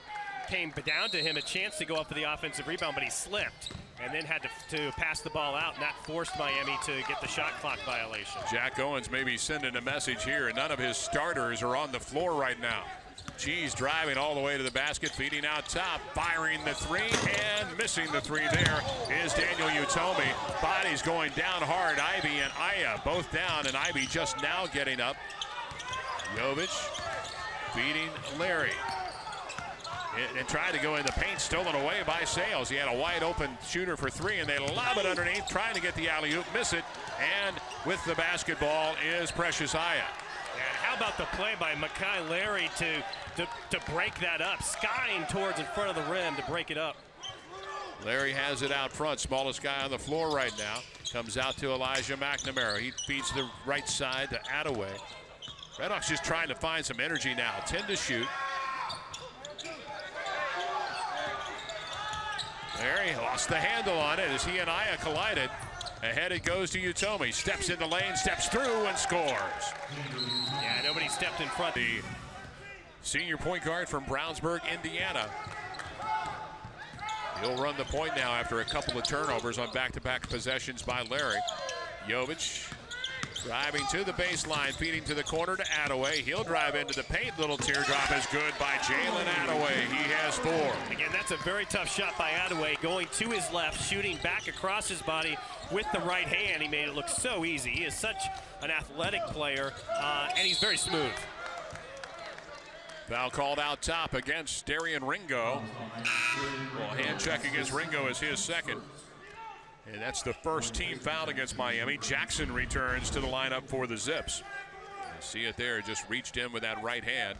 came down to him, a chance to go up for the offensive rebound, but he slipped and then had to pass the ball out, and that forced Miami to get the shot clock violation. Jack Owens may be sending a message here. None of his starters are on the floor right now. Cheese driving all the way to the basket, feeding out top, firing the 3 and missing the 3 there is Daniel Utomi. Bodies going down hard. Ivy and Aya both down, and Ivy just now getting up. Jovic feeding Larry. And tried to go in the paint, stolen away by Sales. He had a wide open shooter for 3, and they lob it underneath, trying to get the alley-oop, miss it. And with the basketball is Precious Aya. And how about the play by Mekhi Leary to break that up, skying towards in front of the rim to break it up. Larry has it out front, smallest guy on the floor right now. Comes out to Elijah McNamara. He feeds the right side to Attaway. Redhawks just trying to find some energy now. 10 to shoot. Larry lost the handle on it as he and Aya collided. Ahead it goes to Utomi. Steps in the lane, steps through, and scores. Yeah, nobody stepped in front. The senior point guard from Brownsburg, Indiana. He'll run the point now after a couple of turnovers on back-to-back possessions by Larry. Jovic driving to the baseline, feeding to the corner to Attaway. He'll drive into the paint. Little teardrop is good by Jalen Attaway. He has 4. Again, that's a very tough shot by Attaway, going to his left, shooting back across his body with the right hand. He made it look so easy. He is such an athletic player, and he's very smooth. Foul called out top against Darrian Ringo. Well, hand check against Ringo is his second. And that's the first team foul against Miami. Jackson returns to the lineup for the Zips. You see it there, just reached in with that right hand.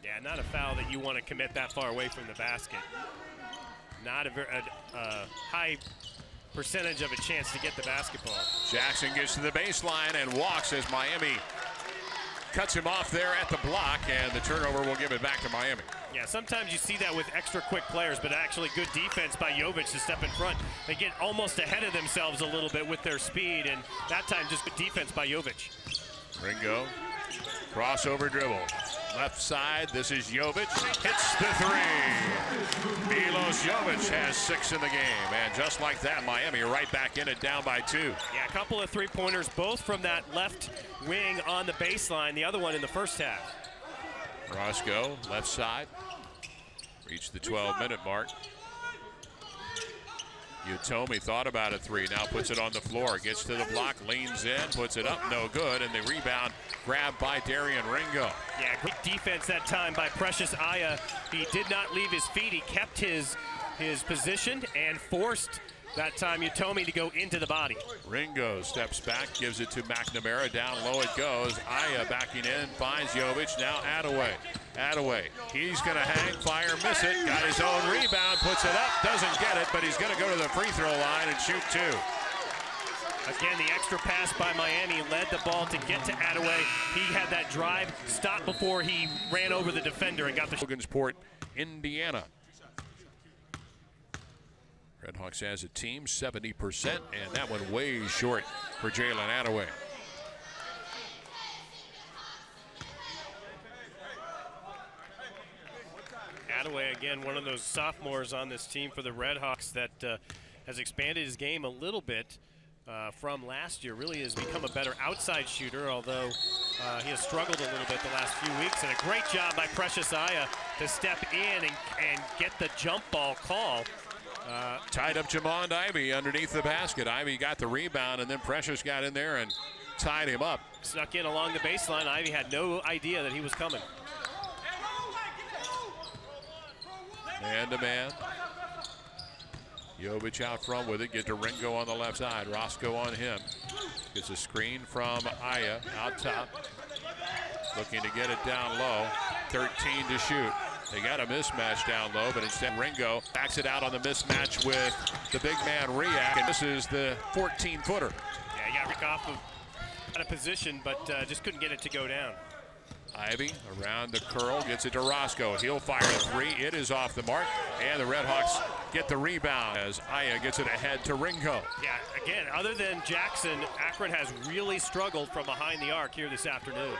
Yeah, not a foul that you want to commit that far away from the basket. Not a very high percentage of a chance to get the basketball. Jackson gets to the baseline and walks as Miami cuts him off there at the block, and the turnover will give it back to Miami. Yeah, sometimes you see that with extra quick players, but actually good defense by Jovic to step in front. They get almost ahead of themselves a little bit with their speed, and that time just good defense by Jovic. Ringo, crossover dribble. Left side, this is Jovic, hits the 3. Milos Jovic has 6 in the game, and just like that, Miami right back in it, down by 2. Yeah, a couple of three-pointers, both from that left wing on the baseline, the other one in the first half. Roscoe, left side, reached the 12-minute mark. Utomi thought about a 3, now puts it on the floor, gets to the block, leans in, puts it up, no good, and the rebound grabbed by Darrian Ringo. Yeah, great defense that time by Precious Aya. He did not leave his feet, he kept his position and forced that time Utomi to go into the body. Ringo steps back, gives it to McNamara, down low it goes. Aya backing in, finds Jovic, now Attaway, he's gonna hang, fire, miss it, got his own rebound, puts it up, doesn't get it, but he's gonna go to the free throw line and shoot 2. Again, the extra pass by Miami led the ball to get to Attaway. He had that drive stop before he ran over the defender and got the Logansport, Indiana. Redhawks as a team, 70%, and that one way short for Jalen Attaway. Attaway, again, one of those sophomores on this team for the Redhawks that has expanded his game a little bit from last year. Really has become a better outside shooter, although he has struggled a little bit the last few weeks. And a great job by Precious Aya to step in and get the jump ball call. Tied up Jamond Ivey underneath the basket. Ivey got the rebound, and then Precious got in there and tied him up. Snuck in along the baseline. Ivey had no idea that he was coming. Man-to-man. Jovic out front with it. Get to Ringo on the left side. Roscoe on him. Gets a screen from Aya out top. Looking to get it down low. 13 to shoot. They got a mismatch down low, but instead Ringo backs it out on the mismatch with the big man Riak, and this is the 14-footer. Yeah, he got Rick off out of position, but just couldn't get it to go down. Ivey around the curl, gets it to Roscoe. He'll fire a three. It is off the mark, and the Redhawks get the rebound as Aya gets it ahead to Ringo. Yeah, again, other than Jackson, Akron has really struggled from behind the arc here this afternoon.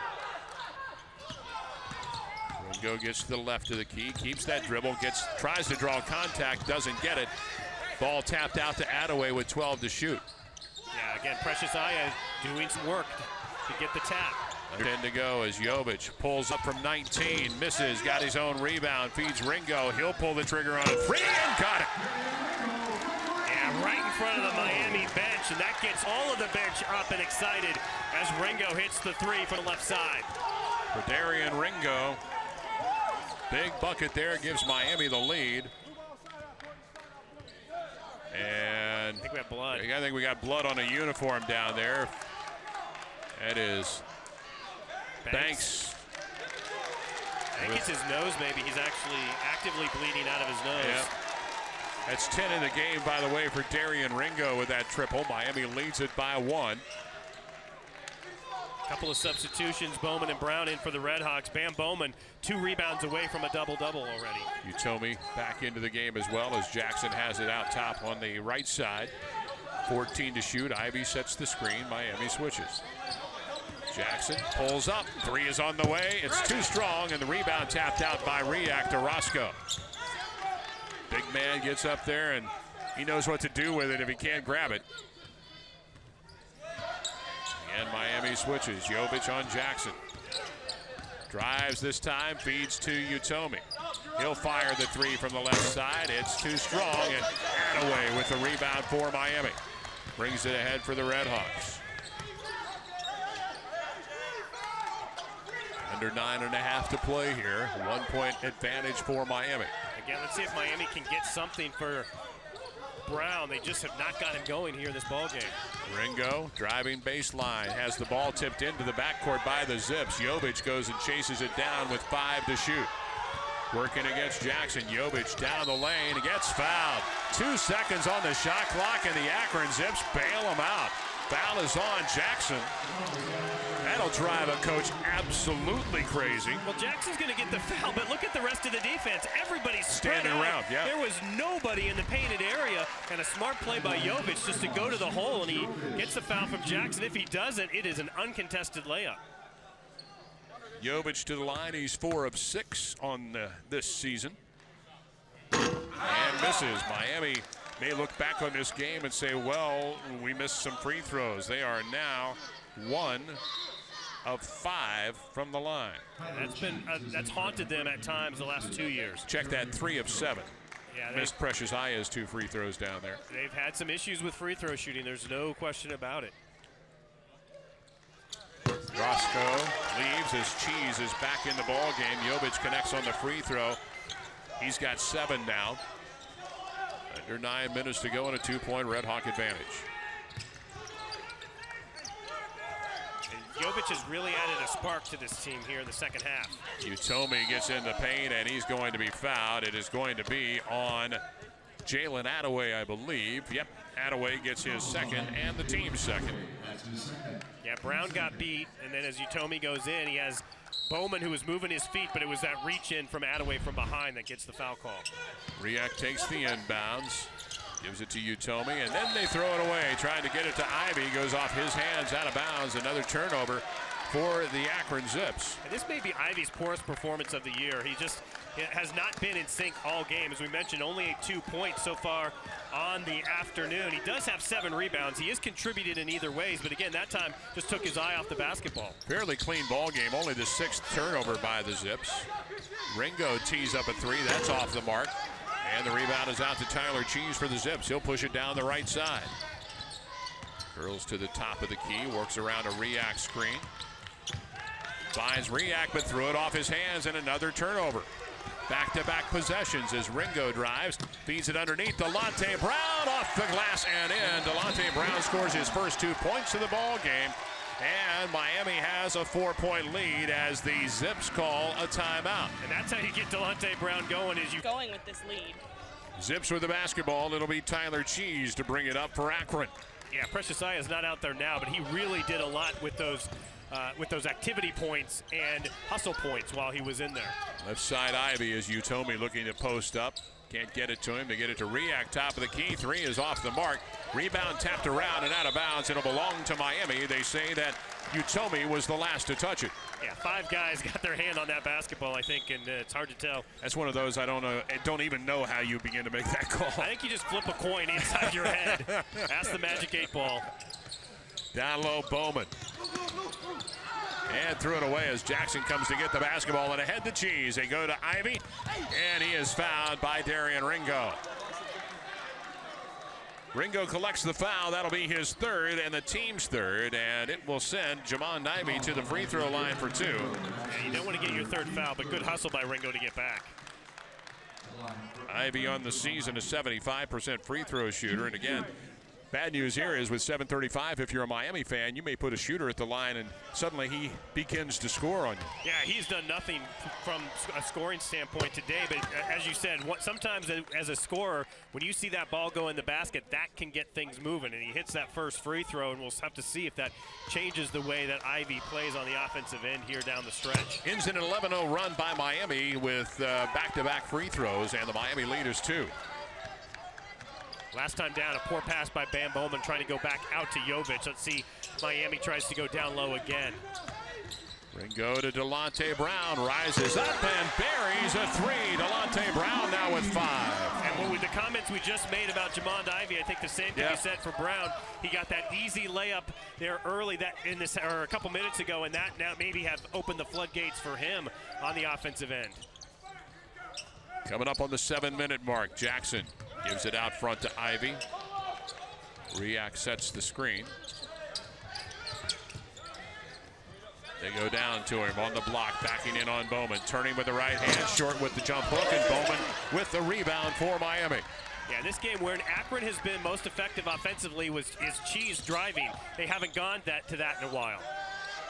Ringo gets to the left of the key, keeps that dribble, tries to draw contact, doesn't get it. Ball tapped out to Attaway with 12 to shoot. Yeah, again, Precious Aya doing some work to get the tap. 10 to go as Jovic pulls up from 19, misses, got his own rebound, feeds Ringo. He'll pull the trigger on a three and got it. Yeah, right in front of the Miami bench, and that gets all of the bench up and excited as Ringo hits the three from the left side. For Darrian Ringo, big bucket there, gives Miami the lead. And I think we have blood. I think we got blood on a uniform down there. That is Banks. I think it's his nose, maybe. He's actually actively bleeding out of his nose. Yeah. That's 10 in the game, by the way, for Darrian Ringo with that triple. Miami leads it by 1. Couple of substitutions, Bowman and Brown in for the Redhawks. Bam Bowman, 2 rebounds away from a double-double already. Utomi back into the game as well as Jackson has it out top on the right side. 14 to shoot. Ivey sets the screen. Miami switches. Jackson pulls up. 3 is on the way. It's too strong, and the rebound tapped out by Riak to Roscoe. Big man gets up there, and he knows what to do with it if he can't grab it. And Miami switches. Jovic on Jackson. Drives this time, feeds to Utomi. He'll fire the 3 from the left side. It's too strong, and Attaway with the rebound for Miami. Brings it ahead for the Redhawks. Under 9.5 to play here. 1-point advantage for Miami. Again, let's see if Miami can get something for Brown. They just have not got him going here in this ballgame. Ringo driving baseline, has the ball tipped into the backcourt by the Zips. Jovic goes and chases it down with 5 to shoot. Working against Jackson. Jovic down the lane, gets fouled. 2 seconds on the shot clock, and the Akron Zips bail him out. Foul is on Jackson. That'll drive a coach absolutely crazy. Well, Jackson's going to get the foul, but look at the rest of the defense. Everybody's standing around. Yeah. There was nobody in the painted area, and a smart play by Jovic just to go to the hole, and he gets the foul from Jackson. If he doesn't, it is an uncontested layup. Jovic to the line. He's 4 of 6 on this season. And misses. Miami may look back on this game and say, well, we missed some free throws. They are now 1 of 5 from the line. That's haunted them at times the last 2 years. Check that, 3 of 7. Yeah, missed Precious Aya's 2 free throws down there. They've had some issues with free throw shooting. There's no question about it. Roscoe leaves as Cheese is back in the ball game. Jovic connects on the free throw. He's got 7 now. Under 9 minutes to go and a 2-point Redhawk advantage. Jovic has really added a spark to this team here in the second half. Utomi gets in the paint, and he's going to be fouled. It is going to be on Jalen Attaway, I believe. Yep, Attaway gets his second and the team's second. Yeah, Brown got beat, and then as Utomi goes in, he has Bowman who was moving his feet, but it was that reach in from Attaway from behind that gets the foul call. Riak takes the inbounds, gives it to Utomi, and then they throw it away, trying to get it to Ivy. Goes off his hands, out of bounds. Another turnover for the Akron Zips. And this may be Ivy's poorest performance of the year. He just has not been in sync all game. As we mentioned, only 2 points so far on the afternoon. He does have 7 rebounds. He is contributed in either ways, but again, that time just took his eye off the basketball. Fairly clean ball game, only the 6th turnover by the Zips. Ringo tees up a 3, that's off the mark. And the rebound is out to Tyler Cheese for the Zips. He'll push it down the right side. Curls to the top of the key, works around a Riak screen. Finds Riak, but threw it off his hands, and another turnover. Back-to-back possessions as Ringo drives, feeds it underneath. Delonte Brown off the glass and in. Delonte Brown scores his first 2 points of the ball game. And Miami has a 4-point lead as the Zips call a timeout. And that's how you get Delonte Brown going, is you going with this lead. Zips with the basketball. It'll be Tyler Cheese to bring it up for Akron. Yeah, Precious Aya is not out there now, but he really did a lot with those activity points and hustle points while he was in there. Left side Ivy is Utomi looking to post up. Can't get it to him. To get it to Riak, top of the key. 3 is off the mark. Rebound tapped around and out of bounds. It'll belong to Miami. They say that Utomi was the last to touch it. Yeah, 5 guys got their hand on that basketball, I think, and it's hard to tell. That's one of those I don't even know how you begin to make that call. I think you just flip a coin inside your head. That's the magic 8 ball. Down low, Bowman. And threw it away as Jackson comes to get the basketball, and ahead to Cheese. They go to Ivy, and he is fouled by Darrian Ringo. Ringo collects the foul. That'll be his 3rd and the team's 3rd, and it will send Jamon Ivy to the free throw line for 2. Yeah, you don't want to get your 3rd foul, but good hustle by Ringo to get back. Ivy on the season, a 75% free throw shooter, and again, bad news here is with 7:35, if you're a Miami fan, you may put a shooter at the line and suddenly he begins to score on you. Yeah, he's done nothing from a scoring standpoint today, but as you said, sometimes as a scorer, when you see that ball go in the basket, that can get things moving, and he hits that first free throw, and we'll have to see if that changes the way that Ivy plays on the offensive end here down the stretch. Ends in an 11-0 run by Miami with back-to-back free throws, and the Miami lead is 2. Last time down, a poor pass by Bam Bowman trying to go back out to Jovic. Let's see, Miami tries to go down low again. Ringo to Delonte Brown, rises up and buries a 3. Delonte Brown now with 5. And with the comments we just made about Jamon Ivy, I think the same can be said for Brown. He got that easy layup there early or a couple minutes ago, and that now maybe have opened the floodgates for him on the offensive end. Coming up on the 7-minute mark, Jackson gives it out front to Ivy. Riak sets the screen. They go down to him on the block, backing in on Bowman, turning with the right hand, short with the jump hook, and Bowman with the rebound for Miami. Yeah, this game where Akron has been most effective offensively is Cheese driving. They haven't gone to that in a while.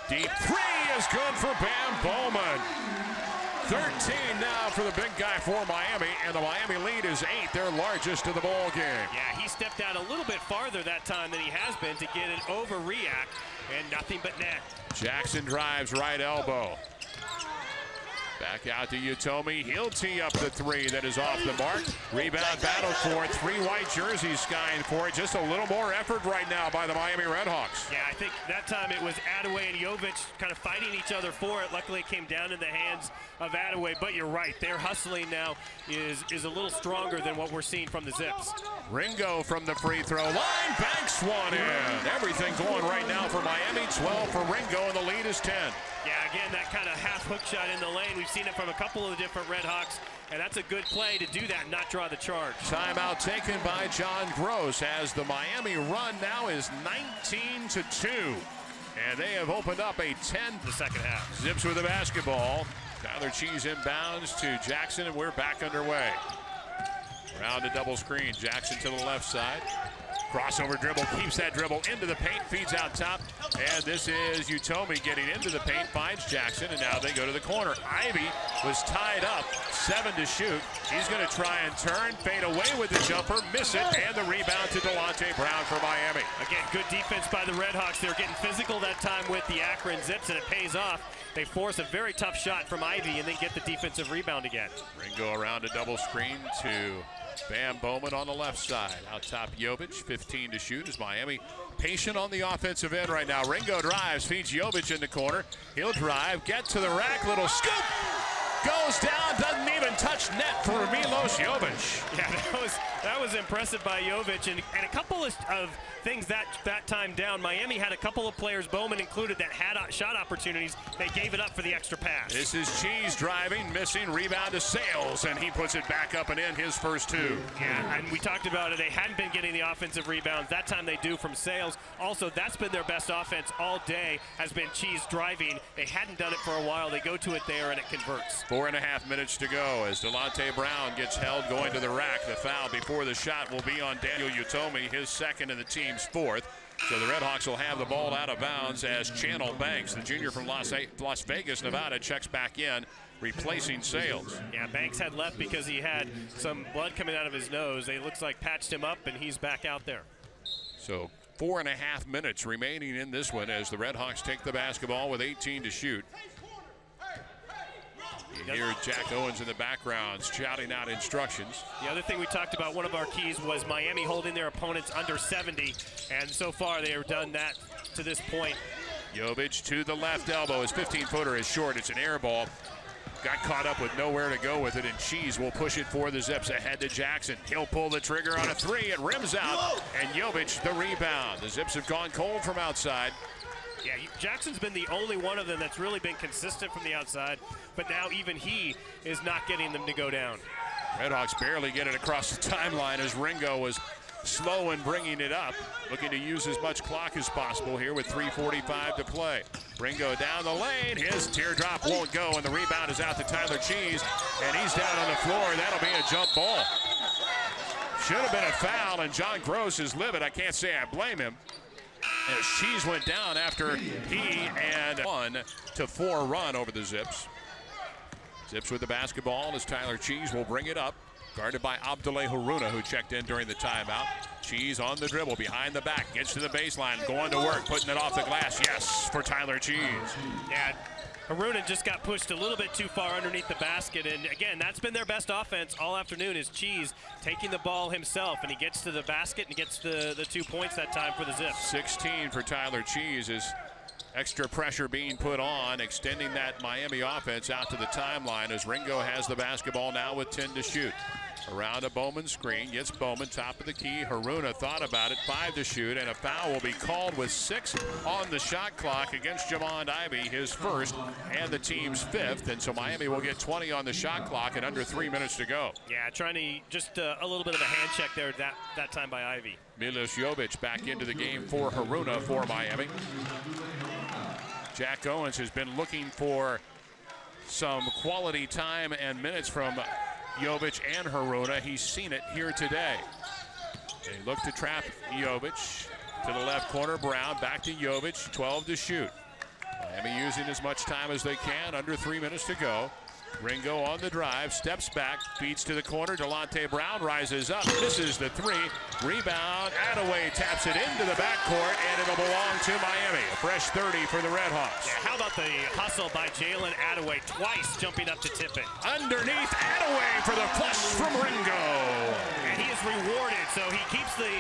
Deep 3 is good for Bam Bowman. 13 now for the big guy for Miami, and the Miami lead is 8, their largest of the ball game. Yeah, he stepped out a little bit farther that time than he has been to get it over Riak, and nothing but net. Jackson drives right elbow. Back out to Utomi. He'll tee up the 3 that is off the mark. Rebound battle for it. 3 white jerseys skying for it. Just a little more effort right now by the Miami Redhawks. Yeah, I think that time it was Attaway and Jovic kind of fighting each other for it. Luckily, it came down in the hands of Attaway, but you're right. Their hustling now is a little stronger than what we're seeing from the Zips. Ringo from the free throw line. Banks one in. Everything going right now for Miami. 12 for Ringo, and the lead is 10. Yeah, again, that kind of half hook shot in the lane. We've seen it from a couple of different Redhawks, and that's a good play to do that and not draw the charge. Timeout taken by John Gross as the Miami run now is 19-2. And they have opened up a 10 the second half. Zips with the basketball. Tyler Cheese inbounds to Jackson, and we're back underway. Round a double screen. Jackson to the left side. Crossover dribble, keeps that dribble into the paint, feeds out top. And this is Utomi getting into the paint, finds Jackson, and now they go to the corner. Ivy was tied up, 7 to shoot. He's going to try and turn, fade away with the jumper, miss it, and the rebound to Delonte Brown for Miami. Again, good defense by the Redhawks. They're getting physical that time with the Akron Zips, and it pays off. They force a very tough shot from Ivy and then get the defensive rebound again. Ringo around a double screen to Bam Bowman on the left side. Out top, Jovic, 15 to shoot as Miami patient on the offensive end right now. Ringo drives, feeds Jovic in the corner. He'll drive, get to the rack, little scoop. Goes down, doesn't even touch net for Milos Jovic. Yeah, that was impressive by Jovic, and a couple of things that time down. Miami had a couple of players, Bowman included, that had shot opportunities. They gave it up for the extra pass. This is Cheese driving, missing, rebound to Sales, and he puts it back up and in, his first 2. Yeah, and we talked about it. They hadn't been getting the offensive rebounds. That time they do from Sales. Also, that's been their best offense all day, has been Cheese driving. They hadn't done it for a while. They go to it there, and it converts. 4.5 minutes to go as Delonte Brown gets held going to the rack. The foul before the shot will be on Daniel Utomi, his second and the team's 4th. So the Redhawks will have the ball out of bounds as Channel Banks, the junior from Las Vegas, Nevada, checks back in, replacing Sales. Yeah, Banks had left because he had some blood coming out of his nose. They looks like patched him up, and he's back out there. So 4.5 minutes remaining in this one as the Redhawks take the basketball with 18 to shoot. You hear Jack Owens in the background shouting out instructions. The other thing we talked about, one of our keys, was Miami holding their opponents under 70, and so far they have done that to this point. Jovic to the left elbow. His 15-footer is short. It's an air ball. Got caught up with nowhere to go with it, and Cheese will push it for the Zips ahead to Jackson. He'll pull the trigger on a 3. It rims out, and Jovic the rebound. The Zips have gone cold from outside. Yeah, Jackson's been the only one of them that's really been consistent from the outside, but now even he is not getting them to go down. Redhawks barely get it across the timeline as Ringo was slow in bringing it up, looking to use as much clock as possible here with 3:45 to play. Ringo down the lane, his teardrop won't go, and the rebound is out to Tyler Cheese, and he's down on the floor. That'll be a jump ball. Should have been a foul, and John Gross is livid. I can't say I blame him. As Cheese went down after he and 1-4 run over the Zips. Zips with the basketball as Tyler Cheese will bring it up. Guarded by Abdoulaye Haruna, who checked in during the timeout. Cheese on the dribble, behind the back, gets to the baseline, going to work, putting it off the glass. Yes, for Tyler Cheese. Yeah, Haruna just got pushed a little bit too far underneath the basket, and again, that's been their best offense all afternoon, is Cheese taking the ball himself, and he gets to the basket and gets the 2 points that time for the Zips. 16 for Tyler Cheese is extra pressure being put on, extending that Miami offense out to the timeline as Ringo has the basketball now with 10 to shoot. Around a Bowman screen, gets Bowman top of the key. Haruna thought about it, 5 to shoot, and a foul will be called with 6 on the shot clock against Jamond Ivy, his first and the team's 5th, and so Miami will get 20 on the shot clock and under 3 minutes to go. Yeah, trying to just a little bit of a hand check there that time by Ivy. Milos Jovic back into the game for Haruna for Miami. Jack Owens has been looking for some quality time and minutes from Jovic and Haruna. He's seen it here today. They look to trap Jovic to the left corner. Brown back to Jovic, 12 to shoot. Miami using as much time as they can, under 3 minutes to go. Ringo on the drive, steps back, feeds to the corner. Delonte Brown rises up, misses the 3. Rebound, Attaway taps it into the backcourt, and it'll belong to Miami. A fresh 30 for the Redhawks. Yeah, how about the hustle by Jalen Attaway, twice jumping up to tip it. Underneath, Attaway for the flush from Ringo. And he is rewarded, so he keeps the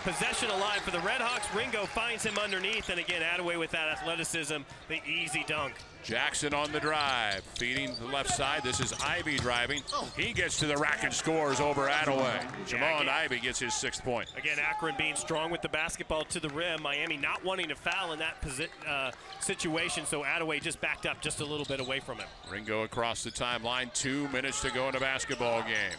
possession alive for the Redhawks. Ringo finds him underneath, and again, Attaway with that athleticism, the easy dunk. Jackson on the drive, feeding to the left side. This is Ivy driving. He gets to the rack and scores over Attaway. Jamond Ivy gets his 6th point. Again, Akron being strong with the basketball to the rim. Miami not wanting to foul in that situation, so Attaway just backed up just a little bit away from him. Ringo across the timeline. 2 minutes to go in a basketball game.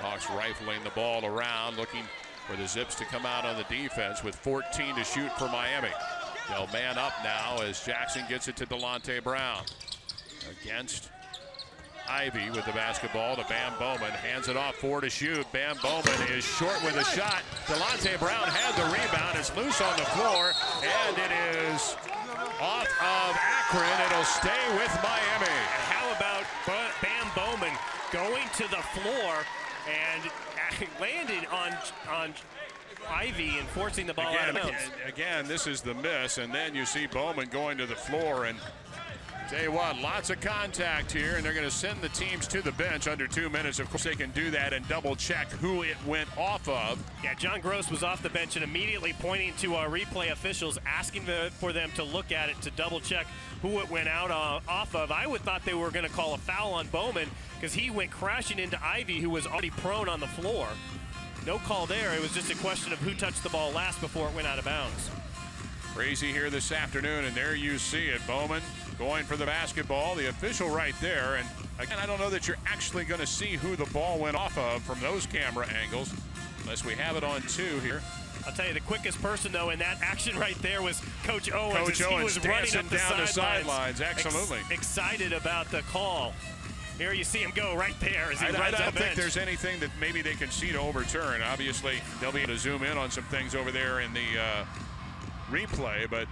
Hawks rifling the ball around, looking for the Zips to come out on the defense with 14 to shoot for Miami. They'll man up now as Jackson gets it to Delonte Brown. Against Ivy with the basketball to Bam Bowman. Hands it off, 4 to shoot. Bam Bowman is short with a shot. Delonte Brown had the rebound. It's loose on the floor, and it is off of Akron. It'll stay with Miami. And how about Bam Bowman going to the floor and landing on Ivy and forcing the ball out of bounds? Again, this is the miss, and then you see Bowman going to the floor. And tell you what, lots of contact here, and they're going to send the teams to the bench under 2 minutes. Of course, they can do that and double check who it went off of. Yeah, John Gross was off the bench and immediately pointing to our replay officials, asking for them to look at it to double check who it went out off of. I would thought they were going to call a foul on Bowman because he went crashing into Ivy, who was already prone on the floor. No call there. It was just a question of who touched the ball last before it went out of bounds. Crazy here this afternoon, and there you see it. Bowman going for the basketball, the official right there. And again, I don't know that you're actually going to see who the ball went off of from those camera angles, unless we have it on 2 here. I'll tell you, the quickest person, though, in that action right there was Coach Owens. Coach Owens he was running up down the sidelines. Absolutely. Excited about the call. Here you see him go right there as he runs I don't up think bench. there's anything that maybe they can see to overturn. Obviously, they'll be able to zoom in on some things over there in the replay, but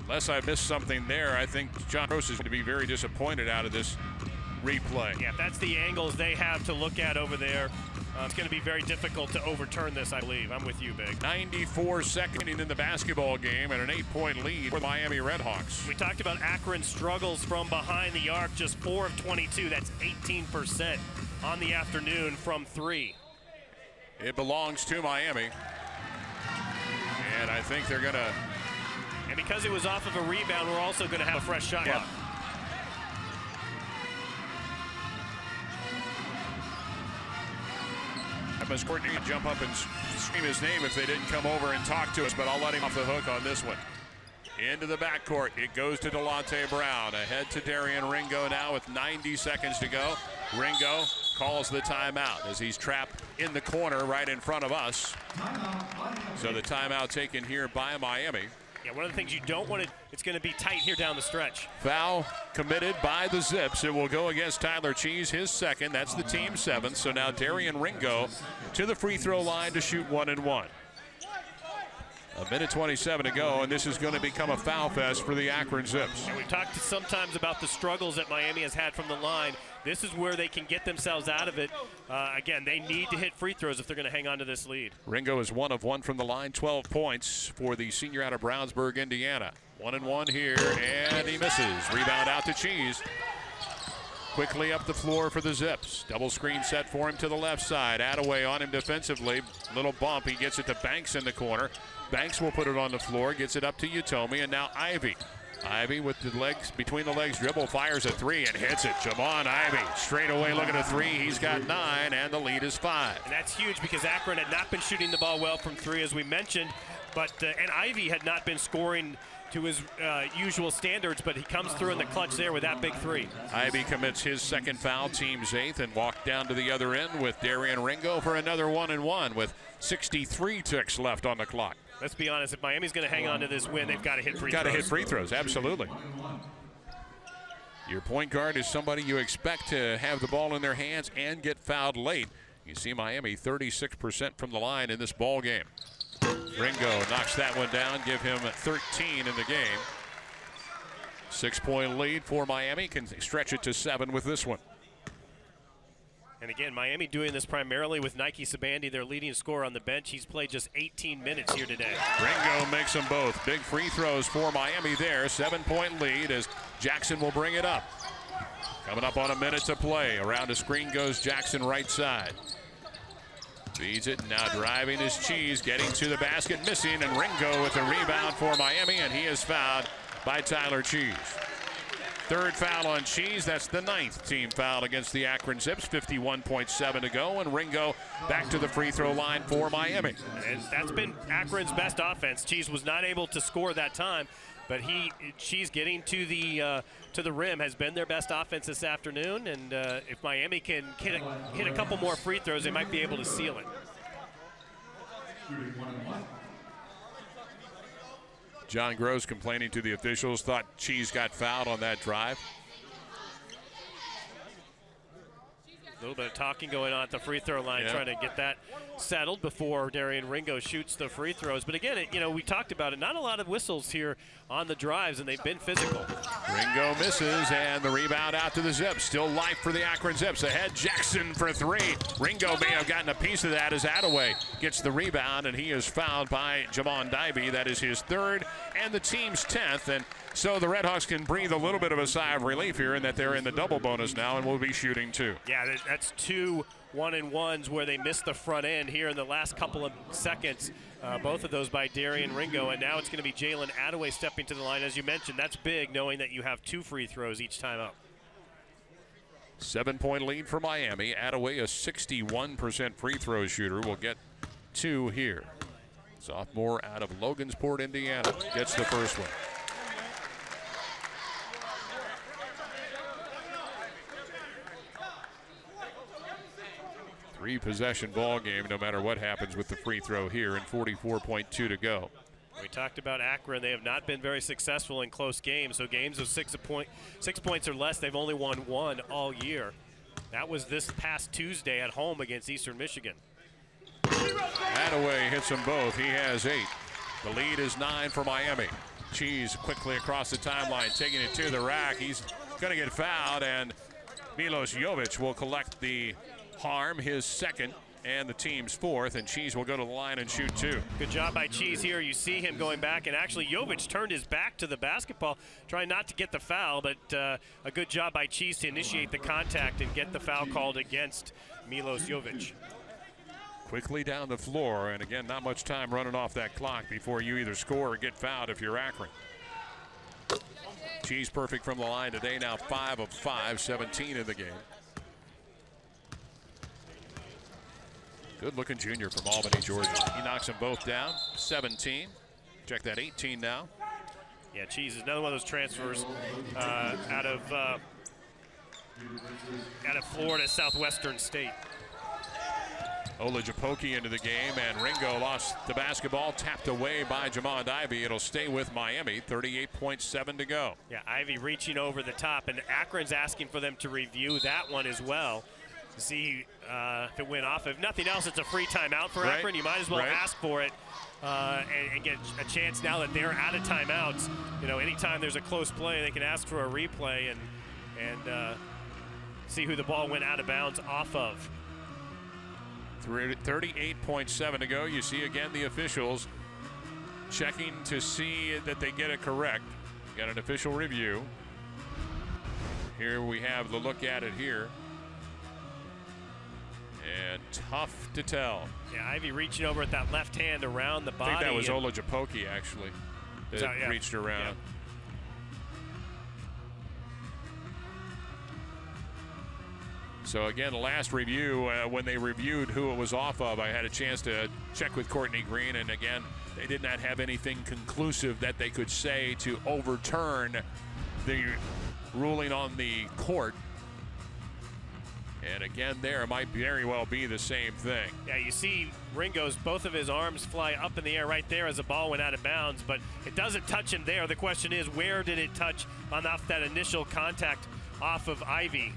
unless I missed something there, I think John Gross is going to be very disappointed out of this replay. Yeah, if that's the angles they have to look at over there, it's going to be very difficult to overturn this, I believe. I'm with you, Big. 94 seconds in the basketball game and an 8-point lead for the Miami Redhawks. We talked about Akron's struggles from behind the arc, just 4 of 22. That's 18% on the afternoon from 3. It belongs to Miami. And I think they're going to... And because it was off of a rebound, we're also going to have a fresh shot clock. Courtney can jump up and scream his name if they didn't come over and talk to us, but I'll let him off the hook on this one. Into the backcourt, it goes to Delonte Brown. Ahead to Darrian Ringo now with 90 seconds to go. Ringo calls the timeout as he's trapped in the corner right in front of us. So the timeout taken here by Miami. Yeah, one of the things you don't want to, it's going to be tight here down the stretch. Foul committed by the Zips. It will go against Tyler Cheese, his second. That's the team 7th. So now Darrian Ringo to the free throw line to shoot 1 and 1. A minute 27 to go, and this is going to become a foul fest for the Akron Zips. And we've talked sometimes about the struggles that Miami has had from the line. This is where they can get themselves out of it. Again, they need to hit free throws if they're going to hang on to this lead. Ringo is 1 of 1 from the line, 12 points for the senior out of Brownsburg, Indiana. 1 and 1 here, and he misses. Rebound out to Cheese. Quickly up the floor for the Zips. Double screen set for him to the left side. Attaway on him defensively. Little bump. He gets it to Banks in the corner. Banks will put it on the floor, gets it up to Utomi, and now Ivy. Ivy with the legs, between the legs dribble, fires a 3 and hits it. Jamon Ivy straight away looking at a 3. He's got 9, and the lead is 5. And that's huge because Akron had not been shooting the ball well from 3, as we mentioned, but and Ivy had not been scoring to his usual standards, but he comes through in the clutch there with that big 3. Ivy commits his second foul, team's 8th, and walked down to the other end with Darrian Ringo for another 1 and 1 with 63 ticks left on the clock. Let's be honest, if Miami's going to hang on to this win, they've got to hit free throws. Got to hit free throws, absolutely. Your point guard is somebody you expect to have the ball in their hands and get fouled late. You see Miami 36% from the line in this ball game. Ringo knocks that one down, give him 13 in the game. 6-point lead for Miami, can stretch it to 7 with this one. And again, Miami doing this primarily with Nike Sabandi, their leading scorer on the bench. He's played just 18 minutes here today. Ringo makes them both. Big free throws for Miami there. 7-point lead as Jackson will bring it up. Coming up on a minute to play. Around a screen goes Jackson right side. Feeds it, now driving his Cheese, getting to the basket, missing, and Ringo with the rebound for Miami, and he is fouled by Tyler Cheese. Third foul on Cheese. That's the 9th team foul against the Akron Zips. 51.7 to go, and Ringo back to the free throw line for Miami. And that's been Akron's best offense. Cheese was not able to score that time, but Cheese getting to the rim has been their best offense this afternoon. And if Miami can hit a couple more free throws, they might be able to seal it. John Gross complaining to the officials, thought Cheese got fouled on that drive. A little bit of talking going on at the free throw line, trying to get that settled before Darrian Ringo shoots the free throws. But again, we talked about it. Not a lot of whistles here on the drives, and they've been physical. Ringo misses, and the rebound out to the Zips. Still life for the Akron Zips. Ahead, Jackson for three. Ringo may have gotten a piece of that as Attaway gets the rebound, and he is fouled by Jamon Divey. That is his third and the team's 10th. And so the Redhawks can breathe a little bit of a sigh of relief here in that they're in the double bonus now and will be shooting two. Yeah, that's 2 1-and-1s where they missed the front end here in the last couple of seconds. Both of those by Darrian Ringo, and now it's going to be Jalen Attaway stepping to the line. As you mentioned, that's big knowing that you have 2 free throws each time up. 7-point lead for Miami. Attaway, a 61% free throw shooter, will get 2 here. Sophomore out of Logansport, Indiana, gets the first one. Three-possession ball game, no matter what happens with the free throw here, and 44.2 to go. We talked about Akron. They have not been very successful in close games. So games of 6 points or less, they've only won 1 all year. That was this past Tuesday at home against Eastern Michigan. Attaway hits them both. He has 8. The lead is 9 for Miami. Cheese quickly across the timeline, taking it to the rack. He's going to get fouled, and Milos Jovic will collect the harm, his second and the team's 4th, and Cheese will go to the line and shoot 2. Good job by Cheese here. You see him going back, and actually Jovic turned his back to the basketball, trying not to get the foul, but a good job by Cheese to initiate the contact and get the foul called against Milos Jovic. Quickly down the floor, and again, not much time running off that clock before you either score or get fouled if you're Akron. Cheese perfect from the line today, now 5 of 5, 17 in the game. Good-looking junior from Albany, Georgia. He knocks them both down. 17. Check that, 18 now. Yeah, Cheese is another one of those transfers out of Florida Southwestern State. Olajupoki into the game, and Ringo lost the basketball, tapped away by Jamon Divey. It'll stay with Miami, 38.7 to go. Yeah, Ivy reaching over the top, and Akron's asking for them to review that one as well to see if it went off. If nothing else, it's a free timeout for Akron. You might as well ask for it and get a chance now that they're out of timeouts. Anytime there's a close play, they can ask for a replay and see who the ball went out of bounds off of. 38.7 to go. You see again the officials checking to see that they get it correct. Got an official review. Here we have the look at it here. And tough to tell. Yeah, Ivy reaching over at that left hand around the body. I think that was Olajupoki actually that reached around. Yeah. So again, the last review, when they reviewed who it was off of, I had a chance to check with Courtney Green, and again, they did not have anything conclusive that they could say to overturn the ruling on the court. And again, there might very well be the same thing. Yeah, you see Ringo's, both of his arms fly up in the air right there as the ball went out of bounds, but it doesn't touch him there. The question is, where did it touch on off that initial contact off of Ivy?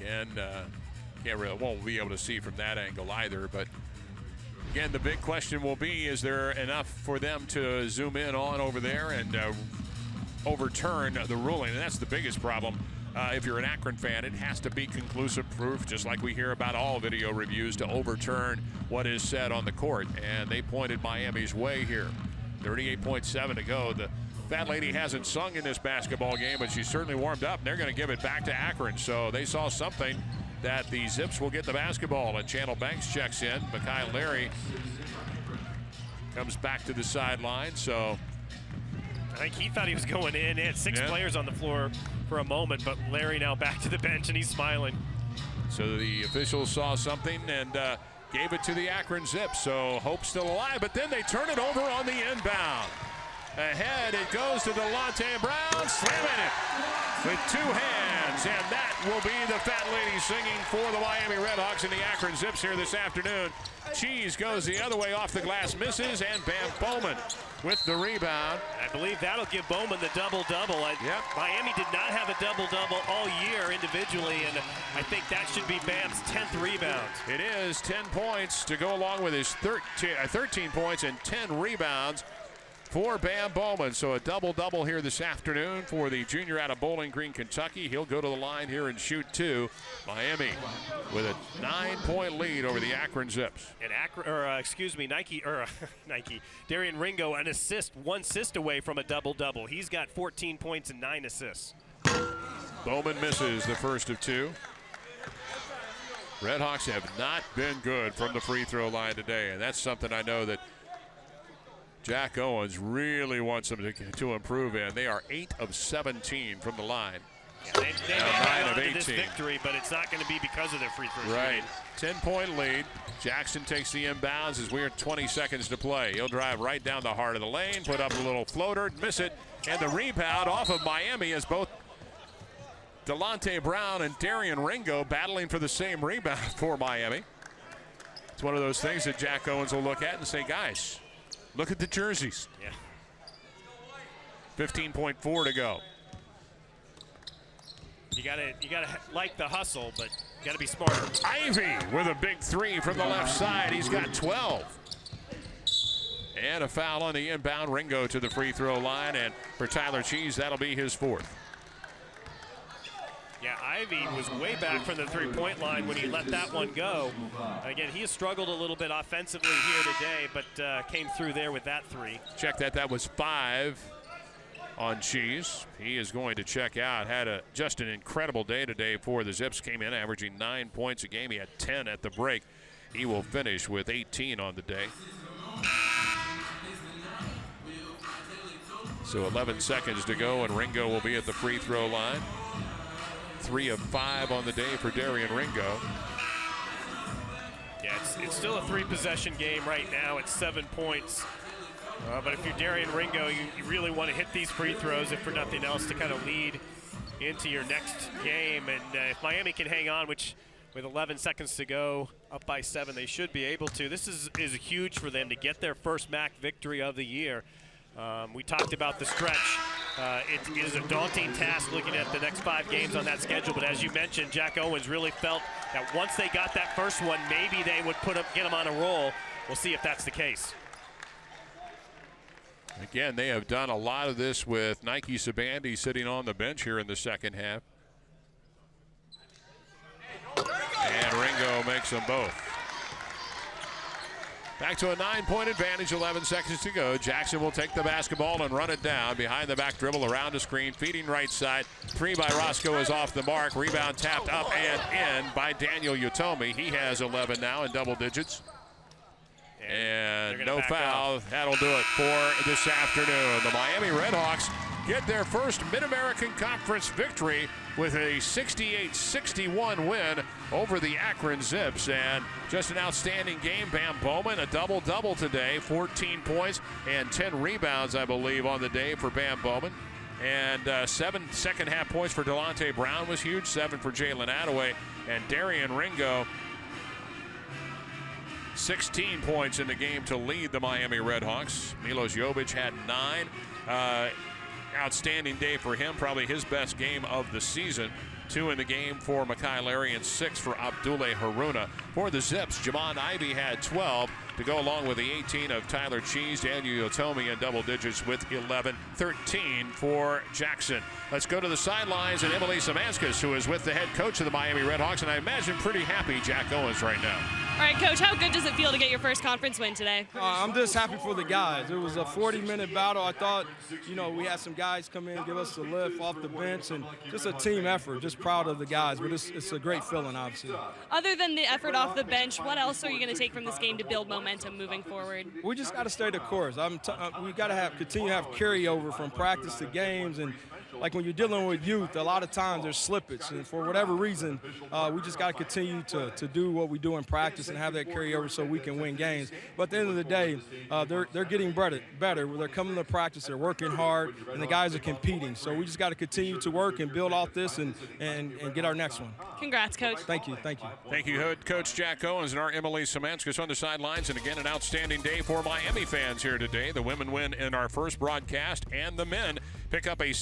And won't be able to see from that angle either, but again, the big question will be, is there enough for them to zoom in on over there and overturn the ruling? And that's the biggest problem. If you're an Akron fan, it has to be conclusive proof, just like we hear about all video reviews, to overturn what is said on the court. And they pointed Miami's way here. 38.7 to go. The Fat Lady hasn't sung in this basketball game, but she's certainly warmed up. They're going to give it back to Akron. So they saw something that the Zips will get the basketball. And Channel Banks checks in. Mikhail Larry comes back to the sideline. So I think he thought he was going in. He had 6 players on the floor for a moment, but Larry now back to the bench, and he's smiling. So the officials saw something and gave it to the Akron Zips. So hope still alive, but then they turn it over on the inbound. Ahead it goes to Delonte Brown, slamming it with 2 hands. Owens, and that will be the fat lady singing for the Miami Redhawks and the Akron Zips here this afternoon. Cheese goes the other way off the glass, misses, and Bam Bowman with the rebound. I believe that'll give Bowman the double-double. Yep. Miami did not have a double-double all year individually, and I think that should be Bam's 10th rebound. It is 10 points to go along with his 13 points and 10 rebounds for Bam Bowman. So a double-double here this afternoon for the junior out of Bowling Green, Kentucky. He'll go to the line here and shoot two. Miami with a 9-point lead over the Akron Zips. And Nike, Darrian Ringo, one assist away from a double-double. He's got 14 points and 9 assists. Bowman misses the first of two. Redhawks have not been good from the free throw line today, and that's something I know that Jack Owens really wants them to improve in. They are 8 of 17 from the line. Yeah, they hang on to this victory, but it's not going to be because of their free throw. Right. 10-point lead. Jackson takes the inbounds as we're 20 seconds to play. He'll drive right down the heart of the lane, put up a little floater, miss it, and the rebound off of Miami is both Delonte Brown and Darrian Ringo battling for the same rebound for Miami. It's one of those things that Jack Owens will look at and say, guys, look at the jerseys. Yeah. 15.4 to go. You gotta like the hustle, but you gotta be smarter. Ivy with a big three from the left side. He's got 12. And a foul on the inbound. Ringo to the free throw line, and for Tyler Cheese, that'll be his 4th. Yeah, Ivy was way back from the three-point line when he let that one go. Again, he has struggled a little bit offensively here today, but came through there with that three. Check that. That was 5 on Cheese. He is going to check out. Had just an incredible day today for the Zips. Came in averaging 9 points a game. He had 10 at the break. He will finish with 18 on the day. So 11 seconds to go, and Ringo will be at the free throw line. 3 of 5 on the day for Darrian Ringo. Yeah, it's still a 3-possession game right now. It's 7 points. But if you're Darrian Ringo, you really want to hit these free throws, if for nothing else, to kind of lead into your next game. And if Miami can hang on, which with 11 seconds to go, up by 7, they should be able to. This is huge for them to get their first MAC victory of the year. We talked about the stretch. It is a daunting task looking at the next 5 games on that schedule, but as you mentioned, Jack Owens really felt that once they got that first one, maybe they would get them on a roll. We'll see if that's the case. Again, they have done a lot of this with Nike Sabandi sitting on the bench here in the second half. And Ringo makes them both. Back to a 9-point advantage, 11 seconds to go. Jackson will take the basketball and run it down. Behind the back dribble, around the screen, feeding right side. 3 by Roscoe is off the mark. Rebound tapped up and in by Daniel Utomi. He has 11 now in double digits. And no foul. That'll do it for this afternoon. The Miami Redhawks get their first Mid-American Conference victory with a 68-61 win over the Akron Zips. And just an outstanding game. Bam Bowman, a double-double today, 14 points and 10 rebounds, I believe, on the day for Bam Bowman. And 7 second-half points for Delonte Brown was huge, 7 for Jalen Attaway. And Darrian Ringo, 16 points in the game to lead the Miami Redhawks. Milos Jovic had 9. Outstanding day for him, probably his best game of the season. 2 in the game for Makai Larry and 6 for Abdoulaye Haruna. For the Zips, Jamon Ivey had 12 to go along with the 18 of Tyler Cheese. Daniel Utomi in double digits with 11. 13 for Jackson. Let's go to the sidelines and Emily Samanskas, who is with the head coach of the Miami Redhawks, and I imagine pretty happy Jack Owens right now. All right, Coach, how good does it feel to get your first conference win today? I'm just happy for the guys. It was a 40-minute battle. I thought, we had some guys come in, give us a lift off the bench, and just a team effort. Just proud of the guys, but it's a great feeling, obviously. Other than the effort off the bench, what else are you going to take from this game to build momentum moving forward? We just got to stay the course. We got to continue to have carryover from practice to games, and like when you're dealing with youth, a lot of times there's slippage, and for whatever reason, we just got to continue to do what we do in practice and have that carry over so we can win games. But at the end of the day, they're getting better. They're coming to practice, they're working hard, and the guys are competing. So we just got to continue to work and build off this and get our next one. Congrats, Coach. Thank you. Thank you. Thank you, Head Coach Jack Owens and our Emily Szymanskis on the sidelines. And again, an outstanding day for Miami fans here today. The women win in our first broadcast, and the men pick up a